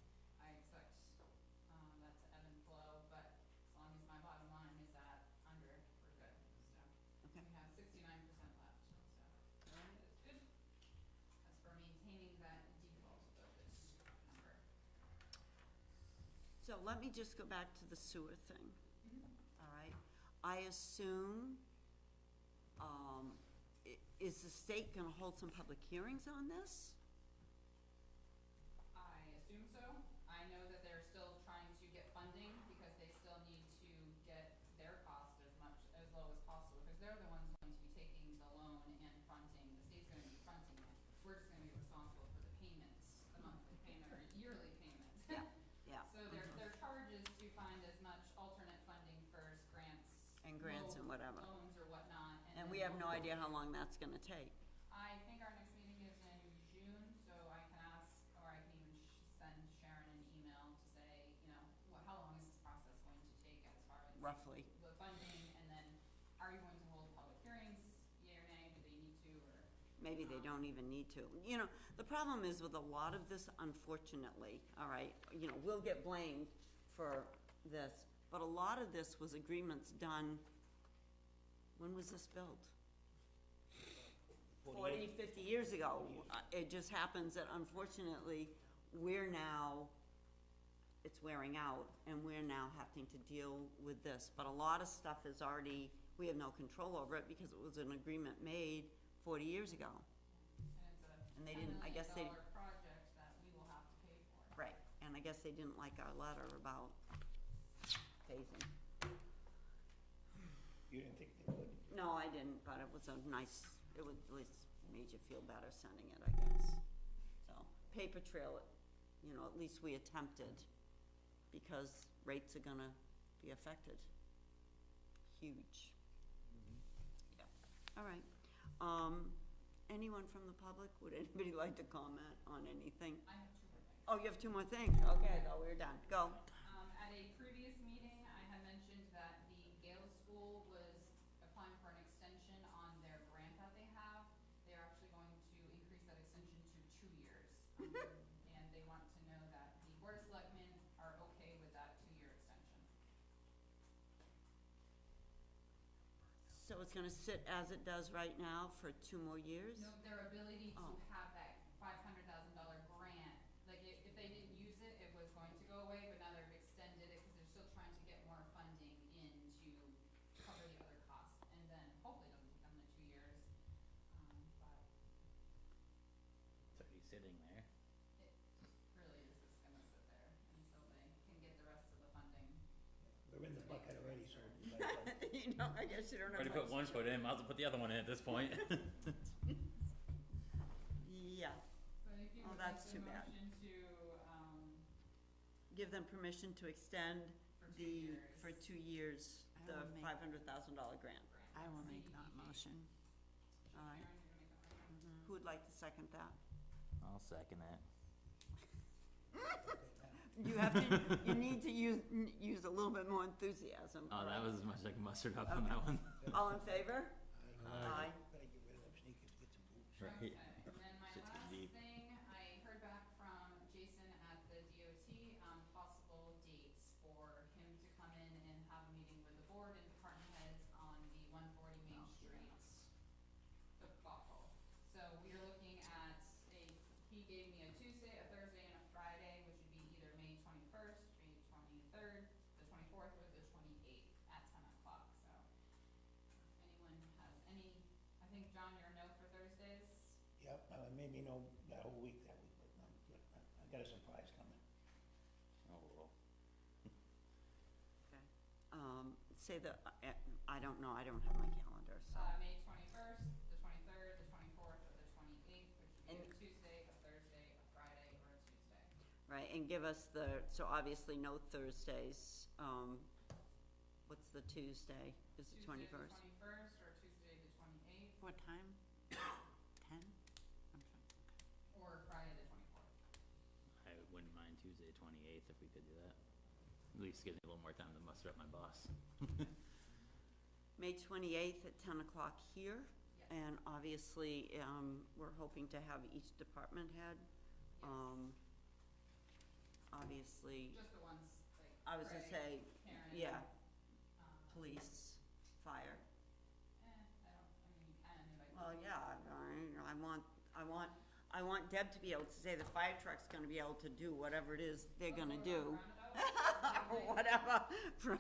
E: I expect that to ebb and flow. But as long as my bottom line is at under, we're good. So
A: Okay.
E: we have 69% left, so that's good. As for maintaining that default budget number.
A: So let me just go back to the sewer thing,
E: Mm-hmm.
A: all right? I assume, is the state gonna hold some public hearings on this?
E: I assume so. I know that they're still trying to get funding because they still need to get their cost as low as possible, because they're the ones going to be taking the loan and fronting, the state's gonna be fronting it. We're just gonna be responsible for the payments, the monthly payment or yearly payment.
A: Yeah, yeah.
E: So their charge is to find as much alternate funding for grants.
A: And grants and whatever.
E: Loans or whatnot.
A: And
E: then
A: we have no
E: we'll-
A: idea how long that's gonna take.
E: I think our next meeting is in June, so I can ask, or I can even send Sharon an email to say, you know, how long is this process going to take as far as
A: Roughly.
E: the funding, and then are you going to hold public hearings, yea or nay, do they need to, or?
A: Maybe they don't even need to. You know, the problem is with a lot of this, unfortunately, all right, you know, we'll get blamed for this, but a lot of this was agreements done, when was this built? 40, 50 years ago. It just happens that unfortunately, we're now, it's wearing out, and we're now having to deal with this. But a lot of stuff is already, we have no control over it because it was an agreement made 40 years ago.
E: And
A: And they
E: it's a
A: didn't, I guess they,
E: $10 million project that we will have to pay for.
A: right, and I guess they didn't like our letter about phasing.
I: You didn't think they would?
A: No, I didn't, but it was a nice, it would at least made you feel better sending it, I guess. So, paper trail it, you know, at least we attempted, because rates are gonna be affected. Huge. Yeah, all right. Anyone from the public, would anybody like to comment on anything?
E: I have 2 more things.
A: Oh, you have 2 more things? Okay, I thought we were done. Go.
E: At a previous meeting, I had mentioned that the Gale School was applying for an extension on their grant that they have. They're actually going to increase that extension to 2 years. And they want to know that the Board of Selectmen are okay with that 2-year extension.
A: So it's gonna sit as it does right now for 2 more years?
E: No, their ability to
A: Oh.
E: have that $500,000 grant, like if they didn't use it, it was going to go away, but now they've extended it because they're still trying to get more funding in to cover the other costs. And then hopefully it doesn't become the 2 years, but
D: It's already sitting there.
E: it really is just gonna sit there until they can get the rest of the funding.
I: We're in the bucket already, so we might as well.
A: You know, I guess you don't have
D: Already
A: much.
D: put one foot in, might as well put the other one in at this point.
A: Yeah.
E: So if you
A: Oh,
E: would like
A: that's
E: the
A: too bad.
E: motion to,
A: Give them permission to extend
E: for 2
A: the,
E: years.
A: for 2 years,
K: I
A: the
K: will make-
A: $500,000 grant.
K: I will make that
E: CDBG.
K: motion.
A: All right.
E: Karen, you're gonna make that motion?
A: Who would like to second that?
D: I'll second it.
A: You have to, you need to use a little bit more enthusiasm.
D: Oh, that
A: all
D: was as much as I can muster up on that one.
A: right? All in favor? Aye.
I: Better get rid of them sneakers, get some boots.
D: Right.
E: Okay, and then my
D: Shit's
E: last
D: getting deep.
E: thing, I heard back from Jason at the DOT on possible dates for him to come in and have a meeting with the board and department heads on the 140 Main Street debacle. So we are looking at he gave me a Tuesday, a Thursday, and a Friday, which would be either May 21st, May 23rd, the 24th, or the 28th at 10 o'clock. So if anyone has any, I think, John, you're a no for Thursdays?
I: Yep, maybe no, that whole week, but I got a surprise coming.
D: Oh, well.
A: Okay. Say the, I don't know, I don't have my calendar, so.
E: May 21st, the 23rd, the 24th, or the 28th, which would be
A: And-
E: a Tuesday, a Thursday, a Friday, or a Tuesday.
A: Right, and give us the, so obviously no Thursdays. What's the Tuesday? Is it 21st?
E: Tuesday the 21st or Tuesday the 28th,
K: What time? 10? I'm sorry.
E: or Friday the 24th.
D: I wouldn't mind Tuesday 28th if we could do that. At least gives me a little more time to muster up my boss.
A: May 28th at 10 o'clock here.
E: Yes.
A: And obviously, we're hoping to have each department head. Obviously,
E: Just the ones like
A: I was gonna say,
E: Craig, Karen.
A: yeah,
E: um,
A: police, fire.
E: I mean, you can invite.
A: Well,
E: people.
A: yeah, I want Deb to be able to say the fire truck's gonna be able to do whatever it is they're gonna do. Or whatever,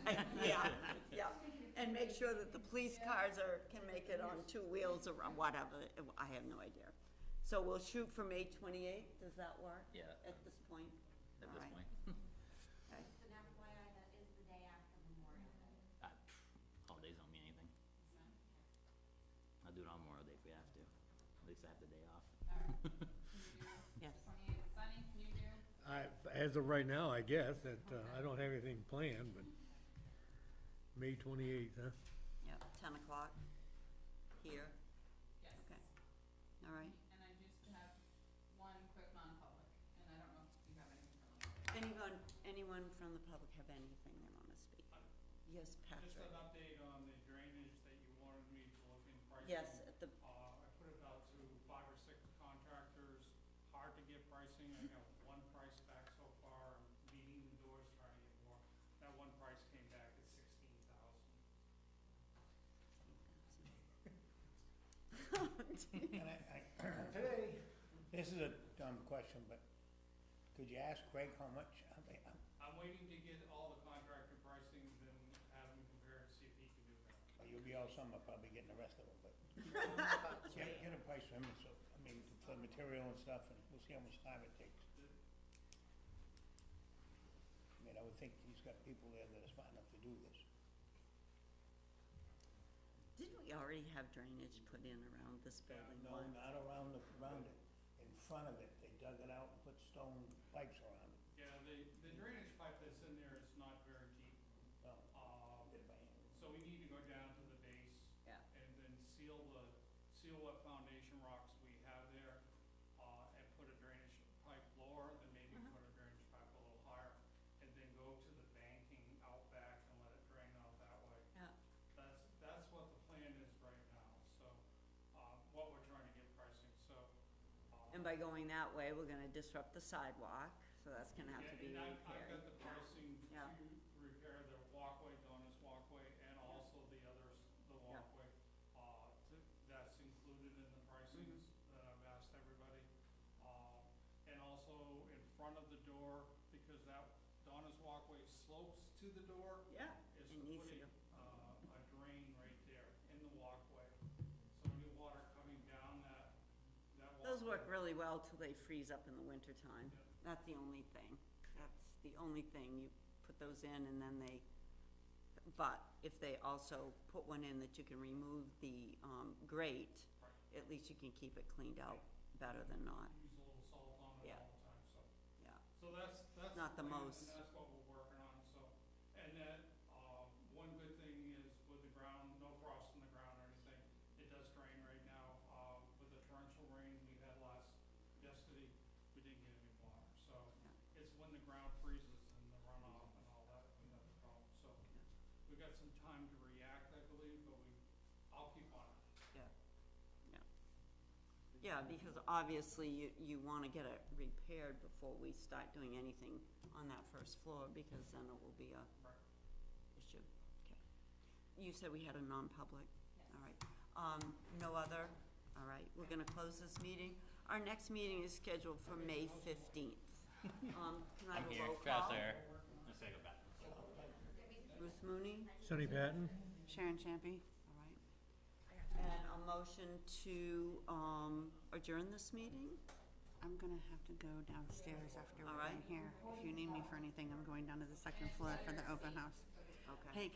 A: right, yeah, yeah. And make sure that the police cars can make it on 2 wheels or whatever, I have no idea. So we'll shoot for May 28th, does that work?
D: Yeah.
A: At this point?
D: At
A: All
D: this
A: right.
D: point.
A: Okay.
H: Just an FYI, that is the day after Memorial Day.
D: Holidays don't mean anything. I'll do it on Memorial Day if we have to. At least I have the day off.
E: Alright, can you do
A: Yes.
E: the 28th? Sunny, can you do?
C: As of right now, I guess, that, I don't have anything planned, but May 28th, huh?
A: Yep, 10 o'clock here,
E: Yes.
A: okay, all right.
E: And I just have one quick non-public, and I don't know if you have anything for me.
A: Anyone from the public have anything they wanna speak? Yes,
G: Just
A: Patrick?
G: an update on the drainage that you wanted me to look in pricing.
A: Yes, at the,
G: I put it out to 5 or 6 contractors, hard to get pricing, I have one price back so far, I'm beating the doors trying to get more. That one price came back at 16,000.
I: And today, this is a dumb question, but could you ask Craig how much,
G: I'm waiting to get all the contractor pricing, then have him compare and see if he can do that.
I: you'll be all summer probably getting the rest of them, but get a price for him, so, I mean, for material and stuff, and we'll see how much time it takes. I mean, I would think he's got people there that are smart enough to do this.
A: didn't we already have drainage put in around this building
I: No,
A: once?
I: not around it, in front of it, they dug it out and put stone pipes around it.
G: Yeah, the drainage pipe that's in there is not very deep.
I: Oh, did by hand.
G: So we need to go down to the base.
A: Yeah.
G: And then seal what foundation rocks we have there, and put a drainage pipe lower, then maybe put a drainage pipe a little higher, and then go to the banking out back and let it drain out that way.
A: Yeah.
G: That's what the plan is right now, so, what we're trying to get pricing, so.
A: And by going that way, we're gonna disrupt the sidewalk, so that's gonna have to be
G: Yeah, and I've got
A: repaired.
G: the pricing
A: Yeah.
G: to repair the walkway, Donna's walkway, and also the
A: Yeah.
G: walkway. That's included in the pricings that I've asked everybody. And also in front of the door, because that Donna's walkway slopes to the door,
A: Yeah,
G: is
A: it needs to
G: putting,
A: go.
G: a drain right there in the walkway. So any water coming down that walkway.
A: Those work really well till they freeze up in the wintertime. That's the only thing. That's the only thing. You put those in and then but if they also put one in that you can remove the grate,
G: Right.
A: at least you can keep it cleaned out better than not.
G: Use a little salt on
A: the most.
G: And that's what we're working on, so, and then, one good thing is with the ground, no frost in the ground or anything, it does drain right now, with the torrential rain we had yesterday, we didn't get any water, so, it's when the ground freezes and the runoff and all that, we have the problem, so, we got some time to react, I believe, but I'll keep on it.
A: Yeah, because obviously you wanna get it repaired before we start doing anything on that first floor, because then it will be a
G: Right.
A: issue. Okay. You said we had a non-public?
E: Yes.
A: All right. No other? All right, we're gonna close this meeting. Our next meeting is scheduled for May 15th. Can I have
D: I'm
A: a
D: here,
A: roll
D: Travis
A: call?
D: there. Let's take a back.
A: Ruth Mooney?
C: Sonny Patton?
K: Sharon Champy?
A: All right. And a motion to adjourn this meeting?
K: I'm gonna have to go downstairs after
A: All
K: we're
A: right.
K: done here. If you need me for anything, I'm going down to the second floor for the open house.
A: Okay.
K: Hey,